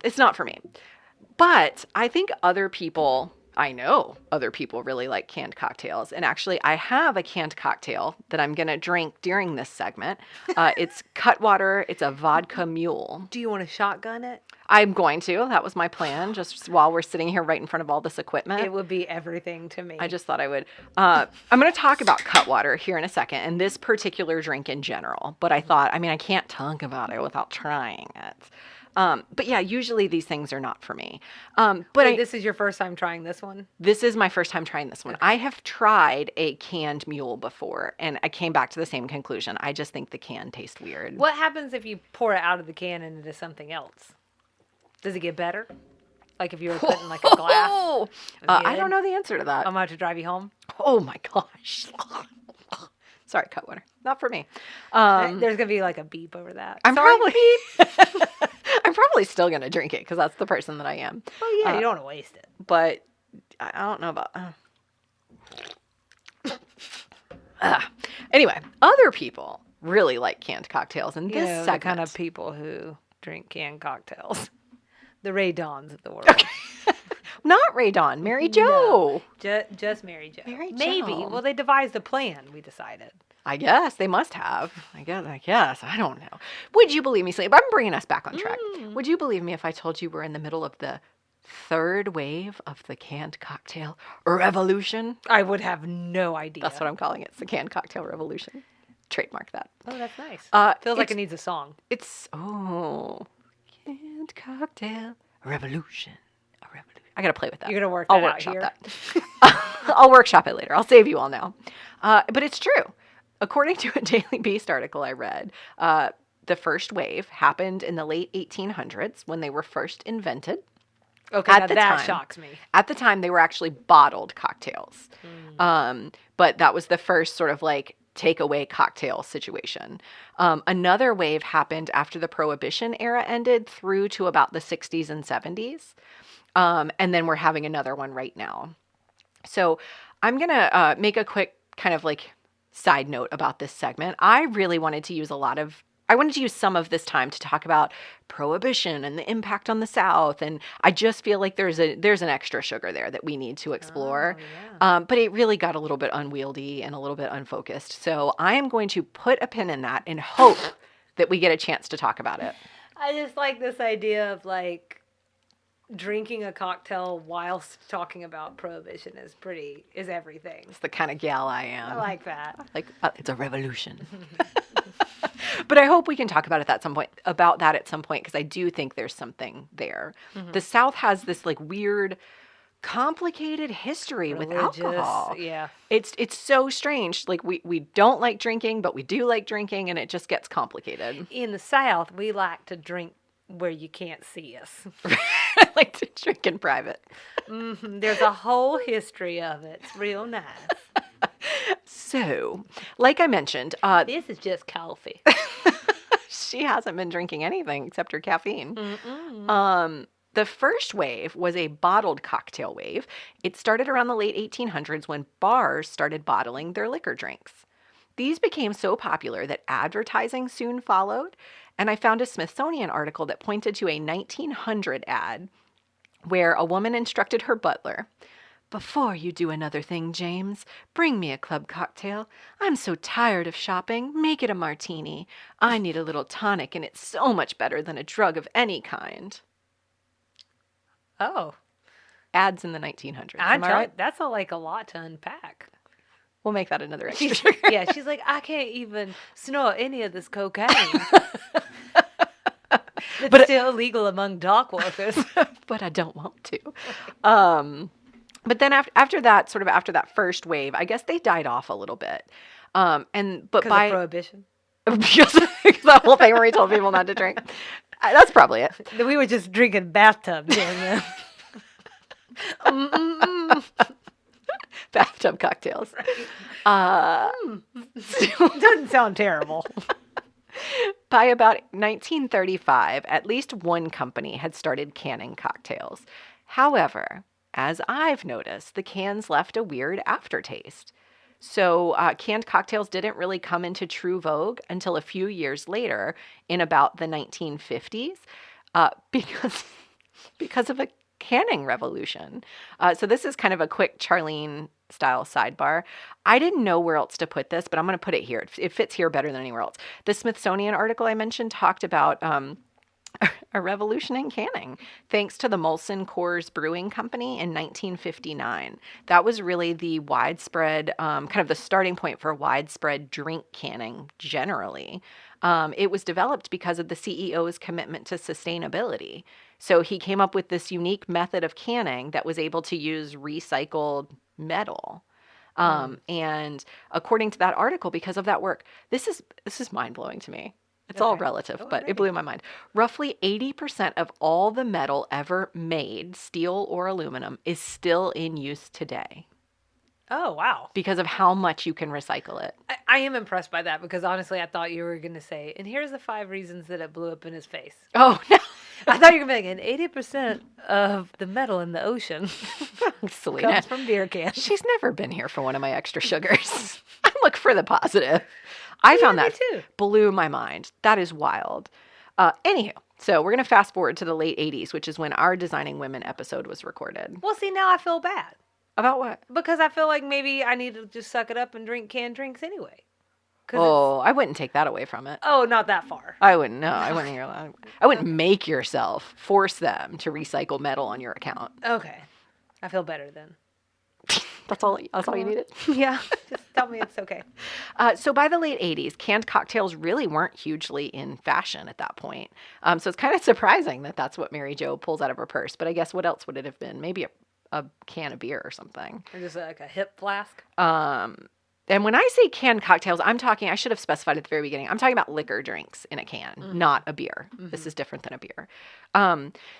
It's not for me. But I think I know other people really like canned cocktails. And actually, I have a canned cocktail that I'm going to drink during this segment. It's Cutwater. It's a vodka mule. Do you want to shotgun it? I'm going to. That was my plan, just while we're sitting here right in front of all this equipment. It would be everything to me. I just thought I would. I'm going to talk about Cutwater here in a second, and this particular drink in general. But I thought, I can't talk about it without trying it. But yeah, usually these things are not for me. But this is your first time trying this one? This is my first time trying this one. Okay. I have tried a canned mule before, and I came back to the same conclusion. I just think the can tastes weird. What happens if you pour it out of the can and into something else? Does it get better? Like if you were putting like a glass? I don't know the answer to that. I'm about to drive you home. Oh my gosh. Sorry, Cutwater. Not for me. There's going to be like a beep over that. I'm probably still going to drink it because that's the person that I am. Oh, yeah, you don't want to waste it. But I don't know about... Anyway, other people really like canned cocktails. And this segment... the kind of people who drink canned cocktails. The Ray Dawns of the world. Okay. Not Ray Dawn, Mary Jo. No, just Mary Jo. Mary Jo. Maybe. Well, they devised a plan, we decided. I guess they must have. I guess. I don't know. Would you believe me, Slave? I'm bringing us back on track. Would you believe me if I told you we're in the middle of the third wave of the canned cocktail revolution? I would have no idea. That's what I'm calling it. It's the canned cocktail revolution. Trademark that. Oh, that's nice. Feels like it needs a song. Canned cocktail revolution. I gotta play with that. You're gonna work I'll that workshop out here. that. I'll workshop it later. I'll save you all now. But it's true. According to a Daily Beast article I read, the first wave happened in the late 1800s when they were first invented. Okay, that shocks me. At the time, they were actually bottled cocktails. But that was the first sort of like takeaway cocktail situation. Another wave happened after the Prohibition era ended through to about the 60s and 70s. And then we're having another one right now. So I'm going to make a quick kind of like side note about this segment. I really wanted to use I wanted to use some of this time to talk about prohibition and the impact on the South. And I just feel like there's an extra sugar there that we need to explore. yeah. But it really got a little bit unwieldy and a little bit unfocused. So I am going to put a pin in that and hope that we get a chance to talk about it. I just like this idea of like drinking a cocktail whilst talking about prohibition is everything. It's the kind of gal I am. I like that. Like it's a revolution. But I hope we can talk about that at some point because I do think there's something there. Mm-hmm. The South has this like weird, complicated history with alcohol. Yeah. It's so strange. Like we don't like drinking, but we do like drinking, and it just gets complicated. In the South, we like to drink where you can't see us. I like to drink in private. Mm-hmm. There's a whole history of it. It's real nice. So, like I mentioned, this is just coffee. She hasn't been drinking anything except her caffeine. Mm-mm. The first wave was a bottled cocktail wave. It started around the late 1800s when bars started bottling their liquor drinks. These became so popular that advertising soon followed, and I found a Smithsonian article that pointed to a 1900 ad where a woman instructed her butler, "Before you do another thing, James, bring me a club cocktail. I'm so tired of shopping. Make it a martini. I need a little tonic, and it's so much better than a drug of any kind." Oh. Ads in the 1900s. Am I right? That's like a lot to unpack. We'll make that another extra sugar. Yeah, she's like, I can't even snort any of this cocaine. It's still illegal among dock workers. But I don't want to. But then after that first wave, I guess they died off a little bit. But by of prohibition. because the whole thing where he told people not to drink. That's probably it. We were just drinking bathtubs. Bathtub cocktails. Doesn't sound terrible. By about 1935, at least one company had started canning cocktails. However, as I've noticed, the cans left a weird aftertaste. So canned cocktails didn't really come into true vogue until a few years later in about the 1950s because of a canning revolution. So this is kind of a quick Charlene style sidebar. I didn't know where else to put this, but I'm going to put it here. It fits here better than anywhere else. The Smithsonian article I mentioned talked about a revolution in canning thanks to the Molson Coors Brewing Company in 1959. That was really the widespread, kind of the starting point for widespread drink canning generally. It was developed because of the CEO's commitment to sustainability. So he came up with this unique method of canning that was able to use recycled metal. And according to that article, because of that work, this is mind-blowing to me. It's all relative, but it blew my mind. Roughly 80% of all the metal ever made, steel or aluminum, is still in use today. Oh, wow. Because of how much you can recycle it. I am impressed by that because honestly, I thought you were going to say, and here's the 5 reasons that it blew up in his face. Oh, no. I thought you were going to be like, and 80% of the metal in the ocean comes from beer cans. She's never been here for one of my extra sugars. I look for the positive. I found that too. Blew my mind. That is wild. Anywho, so we're going to fast forward to the late 80s, which is when our Designing Women episode was recorded. Well, see, now I feel bad. About what? Because I feel like maybe I need to just suck it up and drink canned drinks anyway. Oh, I wouldn't take that away from it. Oh, not that far. I wouldn't. No, I wouldn't. I wouldn't make yourself force them to recycle metal on your account. Okay, I feel better then. That's all you needed? Yeah, just tell me it's okay. So by the late 80s, canned cocktails really weren't hugely in fashion at that point. So it's kind of surprising that that's what Mary Jo pulls out of her purse. But I guess what else would it have been? Maybe a can of beer or something. Or just like a hip flask? And when I say canned cocktails, I should have specified at the very beginning, I'm talking about liquor drinks in a can, not a beer. Mm-hmm. This is different than a beer.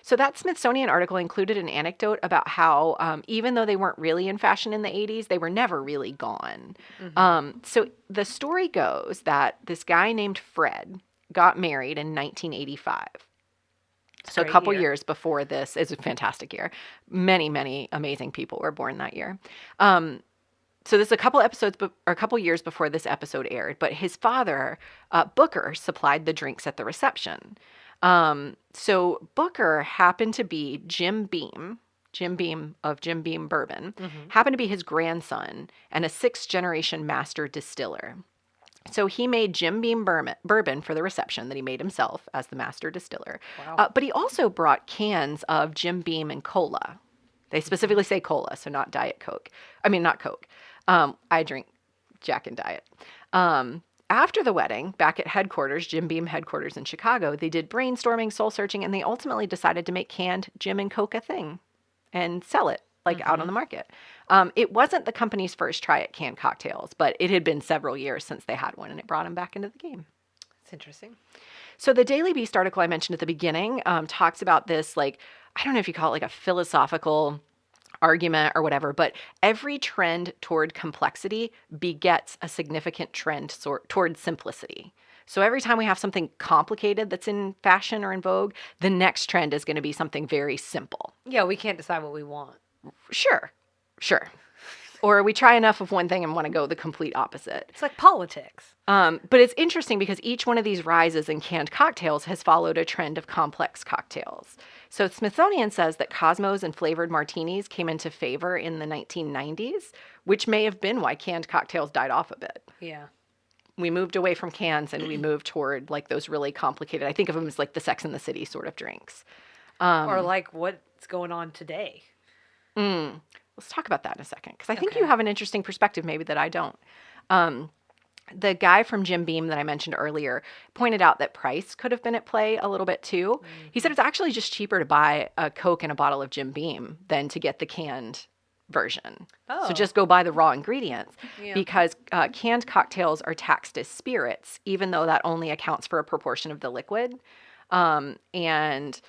So that Smithsonian article included an anecdote about how even though they weren't really in fashion in the 80s, they were never really gone. Mm-hmm. So the story goes that this guy named Fred got married in 1985. So a couple years before this. It's a fantastic year. Many, many amazing people were born that year. So this is a couple episodes or a couple years before this episode aired, but his father, Booker, supplied the drinks at the reception. So Booker happened to be Jim Beam of Jim Beam Bourbon, happened to be his grandson and a sixth-generation master distiller. So he made Jim Beam bourbon for the reception that he made himself as the master distiller. Wow. But he also brought cans of Jim Beam and cola. They specifically say cola, so not Diet Coke. I mean, not Coke. I drink Jack and Diet. After the wedding, back at headquarters, Jim Beam headquarters in Chicago, they did brainstorming, soul searching, and they ultimately decided to make canned Jim and Coke a thing and sell it out on the market. It wasn't the company's first try at canned cocktails, but it had been several years since they had one, and it brought them back into the game. It's interesting. So the Daily Beast article I mentioned at the beginning talks about this, I don't know if you call it like a philosophical argument or whatever, but every trend toward complexity begets a significant trend toward simplicity. So every time we have something complicated that's in fashion or in vogue, the next trend is going to be something very simple. Yeah, we can't decide what we want. Sure. Or we try enough of one thing and want to go the complete opposite. It's like politics. But it's interesting because each one of these rises in canned cocktails has followed a trend of complex cocktails. So Smithsonian says that Cosmos and flavored martinis came into favor in the 1990s, which may have been why canned cocktails died off a bit. Yeah. We moved away from cans and we moved toward those really complicated, I think of them as like the Sex and the City sort of drinks. Or like what's going on today. Let's talk about that in a second, because I think you have an interesting perspective maybe that I don't. The guy from Jim Beam that I mentioned earlier pointed out that price could have been at play a little bit too. He said it's actually just cheaper to buy a Coke and a bottle of Jim Beam than to get the canned version. Oh. So just go buy the raw ingredients because canned cocktails are taxed as spirits, even though that only accounts for a proportion of the liquid. And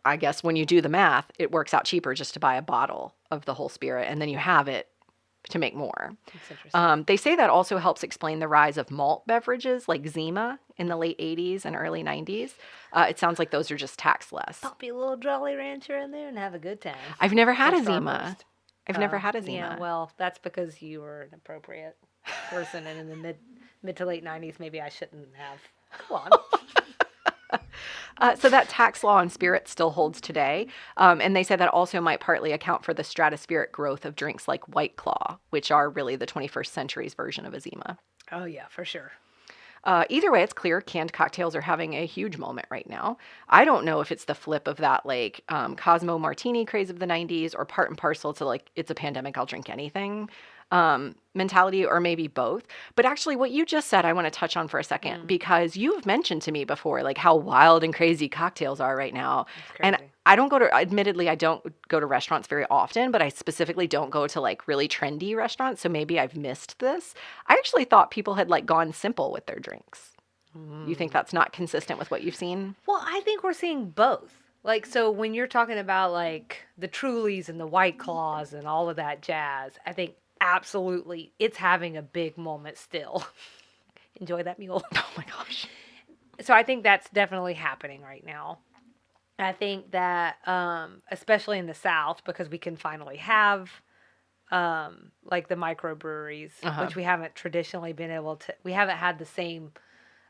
I guess when you do the math, it works out cheaper just to buy a bottle of the whole spirit, and then you have it to make more. That's interesting. They say that also helps explain the rise of malt beverages like Zima in the late 80s and early 90s. It sounds like those are just taxed less. Pop you a little Jolly Rancher in there and have a good time. I've never had a Or Zima. Starburst. I've never had a Zima. Yeah, well, that's because you were an appropriate person, and in the mid to late 90s, maybe I shouldn't have. Go on. So that tax law on spirits still holds today. And they say that also might partly account for the stratospheric growth of drinks like White Claw, which are really the 21st century's version of a Zima. Oh, yeah, for sure. Either way, it's clear canned cocktails are having a huge moment right now. I don't know if it's the flip of that Cosmo Martini craze of the 90s or part and parcel to it's a pandemic, I'll drink anything mentality, or maybe both. But actually what you just said, I want to touch on for a second because you've mentioned to me before how wild and crazy cocktails are right now. And I don't admittedly, I don't go to restaurants very often, but I specifically don't go to really trendy restaurants. So maybe I've missed this. I actually thought people had gone simple with their drinks. You think that's not consistent with what you've seen? Well, I think we're seeing both. So when you're talking about the Trulies and the White Claws and all of that jazz, I think absolutely it's having a big moment still. Enjoy that mule. Oh my gosh. So I think that's definitely happening right now. I think that especially in the South, because we can finally have the microbreweries, which we haven't traditionally been able to, we haven't had the same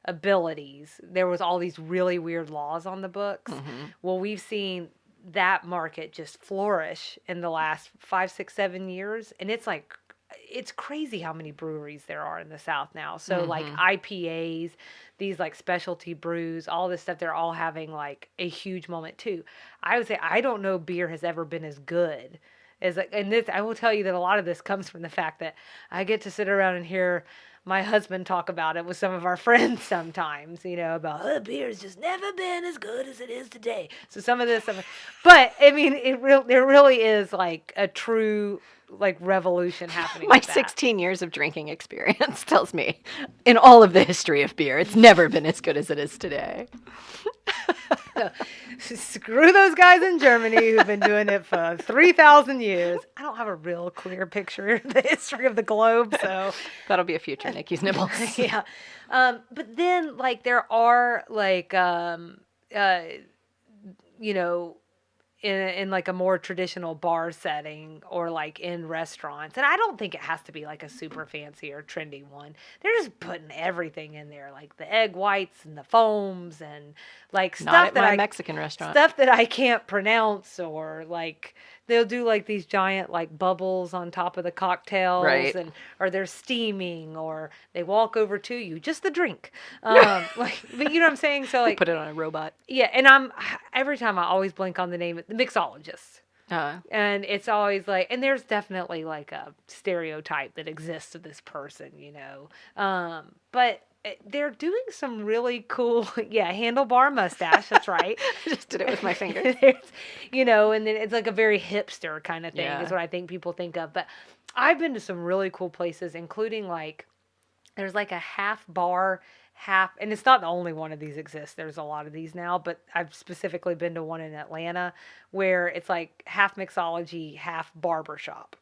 abilities. There was all these really weird laws on the books. Well, we've seen that market just flourish in the last 5, 6, 7 years. And it's crazy how many breweries there are in the South now. So IPAs, these specialty brews, all this stuff, they're all having a huge moment too. I would say, I don't know beer has ever been as good as, and this, I will tell you that a lot of this comes from the fact that I get to sit around and hear my husband talk about it with some of our friends sometimes, about beer's just never been as good as it is today. So some of this, but I mean, there really is a true revolution happening. My 16 years of drinking experience tells me in all of the history of beer, it's never been as good as it is today. Screw those guys in Germany who've been doing it for 3,000 years. I don't have a real clear picture of the history of the globe, so that'll be a future Nikki's Nibbles. Yeah. But then there are in like a more traditional bar setting or like in restaurants. And I don't think it has to be like a super fancy or trendy one. They're just putting everything in there, like the egg whites and the foams and like Not stuff at that my I Mexican restaurant. stuff that I can't pronounce, or like they'll do like these giant like bubbles on top of the cocktails, Right. and or they're steaming, or they walk over to you, just the drink. Like, but you know what I'm saying? So like, Put it on a robot. yeah, and every time I always blank on the name, the mixologist. And it's always like, and there's definitely like a stereotype that exists of this person, you know. But they're doing some really cool, yeah, handlebar mustache. That's right. I just did it with my finger. You know, and then it's like a very hipster kind of thing Yeah. is what I think people think of. But I've been to some really cool places, including like, there's like a half bar, half, and it's not the only one of these exists. There's a lot of these now, but I've specifically been to one in Atlanta where it's like half mixology, half barbershop.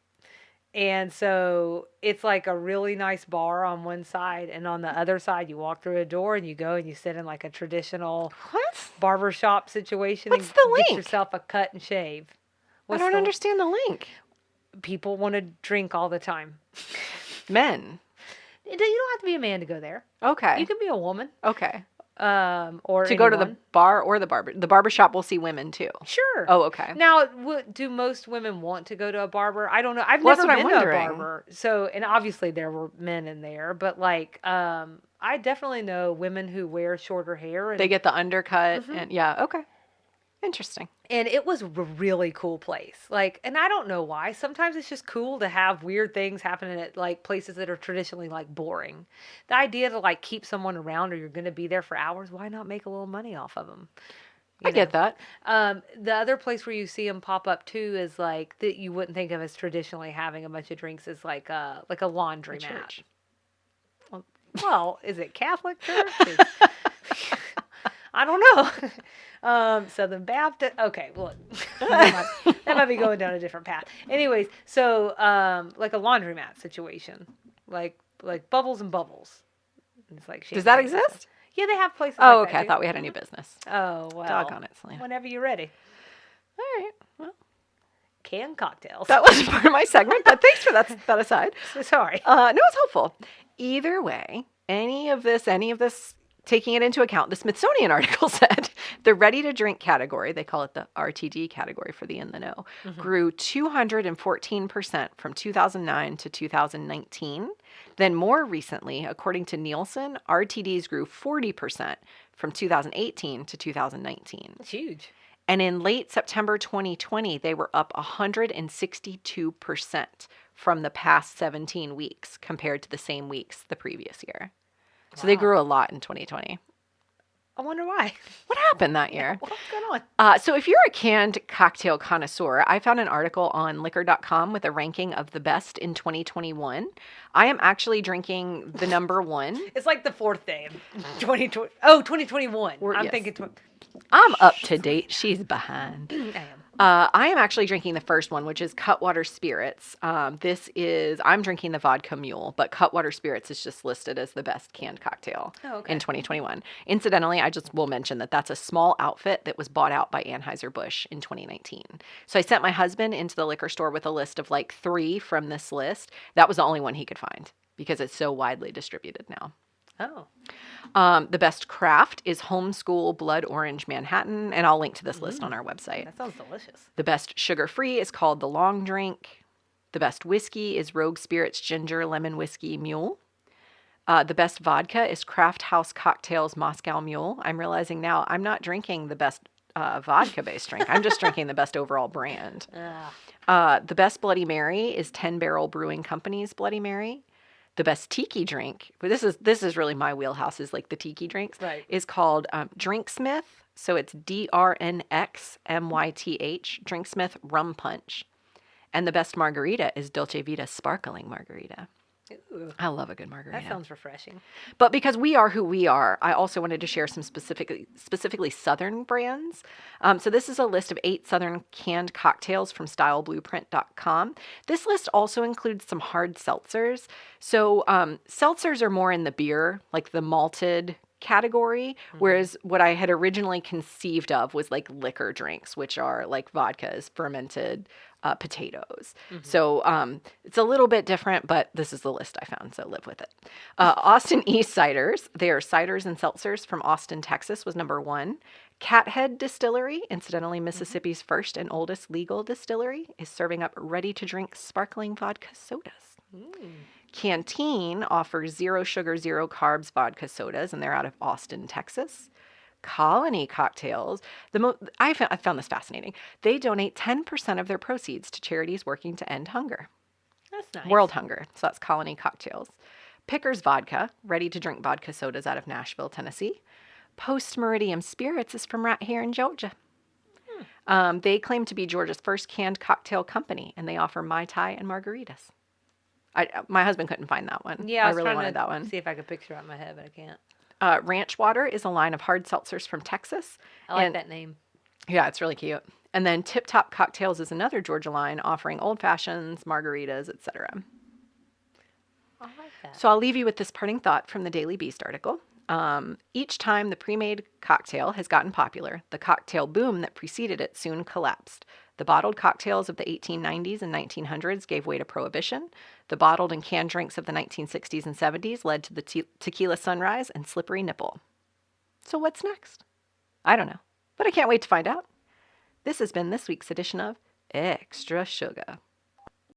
And so it's like a really nice bar on one side, and on the other side, you walk through a door and you go and you sit in like a traditional What? barbershop situation. What's and the get link? yourself a cut and shave. I don't understand the link. People want to drink all the time. Men. You don't have to be a man to go there. Okay. You can be a woman. Okay. Or To go to the anyone. bar or the barber. The barbershop will see women too. Sure. Oh, okay. Now, do most women want to go to a barber? I don't know. I've Well, never that's what been I'm to a wondering. barber. So, and obviously there were men in there, but like, I definitely know women who wear shorter hair. And, They get the undercut and yeah, okay. Interesting. and it was a really cool place. Like, and I don't know why. Sometimes it's just cool to have weird things happening at like places that are traditionally like boring. The idea to like keep someone around, or you're going to be there for hours, why not make a little money off of them? I get that. The other place where you see them pop up too is like that you wouldn't think of as traditionally having a bunch of drinks is like a laundromat. Church. Well, is it Catholic church? I don't know. Southern Baptist. Okay, look, that might be going down a different path. Anyways, so like a laundromat situation, like Bubbles and Bubbles. It's like Does that champagne and exist? stuff. Yeah, they have places. Oh, like okay. that I too. thought we had a new business. Oh well. Doggone it, Selena. Whenever you're ready. All right. Well, Canned cocktails. that wasn't part of my segment, but thanks for that aside. Sorry. No, it's helpful. Either way, any of this, taking it into account, the Smithsonian article said the ready-to-drink category, they call it the RTD category for the in the know, grew 214% from 2009 to 2019. Then more recently, according to Nielsen, RTDs grew 40% from 2018 to 2019. It's huge. And in late September 2020, they were up 162% from the past 17 weeks compared to the same weeks the previous year. So they grew a lot in 2020. I wonder why. What happened that year? What's going on? So if you're a canned cocktail connoisseur, I found an article on liquor.com with a ranking of the best in 2021. I am actually drinking the number one. It's like the fourth day of 2020. Oh, 2021. I'm yes. thinking. I'm up to date. She's behind. I am. I am actually drinking the first one, which is Cutwater Spirits. I'm drinking the Vodka Mule, but Cutwater Spirits is just listed as the best canned cocktail in 2021. Incidentally, I just will mention that that's a small outfit that was bought out by Anheuser-Busch in 2019. So I sent my husband into the liquor store with a list of like 3 from this list. That was the only one he could find because it's so widely distributed now. Oh. The best craft is Homeschool Blood Orange Manhattan, and I'll link to this list on our website. That sounds delicious. The best sugar-free is called the Long Drink. The best whiskey is Rogue Spirits Ginger Lemon Whiskey Mule. The best vodka is Craft House Cocktails Moscow Mule. I'm realizing now I'm not drinking the best vodka-based drink. I'm just drinking the best overall brand. The best Bloody Mary is 10 Barrel Brewing Company's Bloody Mary. The best tiki drink, but this is really my wheelhouse, is like the tiki drinks, Right. is called Drinksmith. So it's DRNXMYTH, Drinksmith Rum Punch. And the best margarita is Dolce Vita Sparkling Margarita. Ooh, I love a good margarita. that sounds refreshing. But because we are who we are, I also wanted to share some specifically Southern brands. So this is a list of 8 Southern canned cocktails from styleblueprint.com. This list also includes some hard seltzers. So seltzers are more in the beer, like the malted category, whereas what I had originally conceived of was like liquor drinks, which are like vodkas, fermented potatoes. So it's a little bit different, but this is the list I found, so live with it. Austin East ciders, they are ciders and seltzers from Austin, Texas, was number 1. Cathead Distillery, incidentally Mississippi's first and oldest legal distillery, is serving up ready-to-drink sparkling vodka sodas. Canteen offers 0 sugar, 0 carbs vodka sodas, and they're out of Austin, Texas. Colony Cocktails, I found this fascinating. They donate 10% of their proceeds to charities working to end hunger. That's nice. World hunger. So that's Colony Cocktails. Pickers Vodka, ready-to-drink vodka sodas out of Nashville, Tennessee. Post Meridian Spirits is from right here in Georgia. They claim to be Georgia's first canned cocktail company, and they offer Mai Tai and margaritas. My husband couldn't find that one. Yeah, I was really trying wanted to that one. see if I could picture it in my head, but I can't. Ranch Water is a line of hard seltzers from Texas. I like that name. Yeah, it's really cute. And then Tip Top Cocktails is another Georgia line offering old fashions, margaritas, etc. I like that. So I'll leave you with this parting thought from the Daily Beast article. Each time the pre-made cocktail has gotten popular, the cocktail boom that preceded it soon collapsed. The bottled cocktails of the 1890s and 1900s gave way to Prohibition. The bottled and canned drinks of the 1960s and 70s led to the tequila sunrise and slippery nipple. So what's next? I don't know, but I can't wait to find out. This has been this week's edition of Extra Sugar.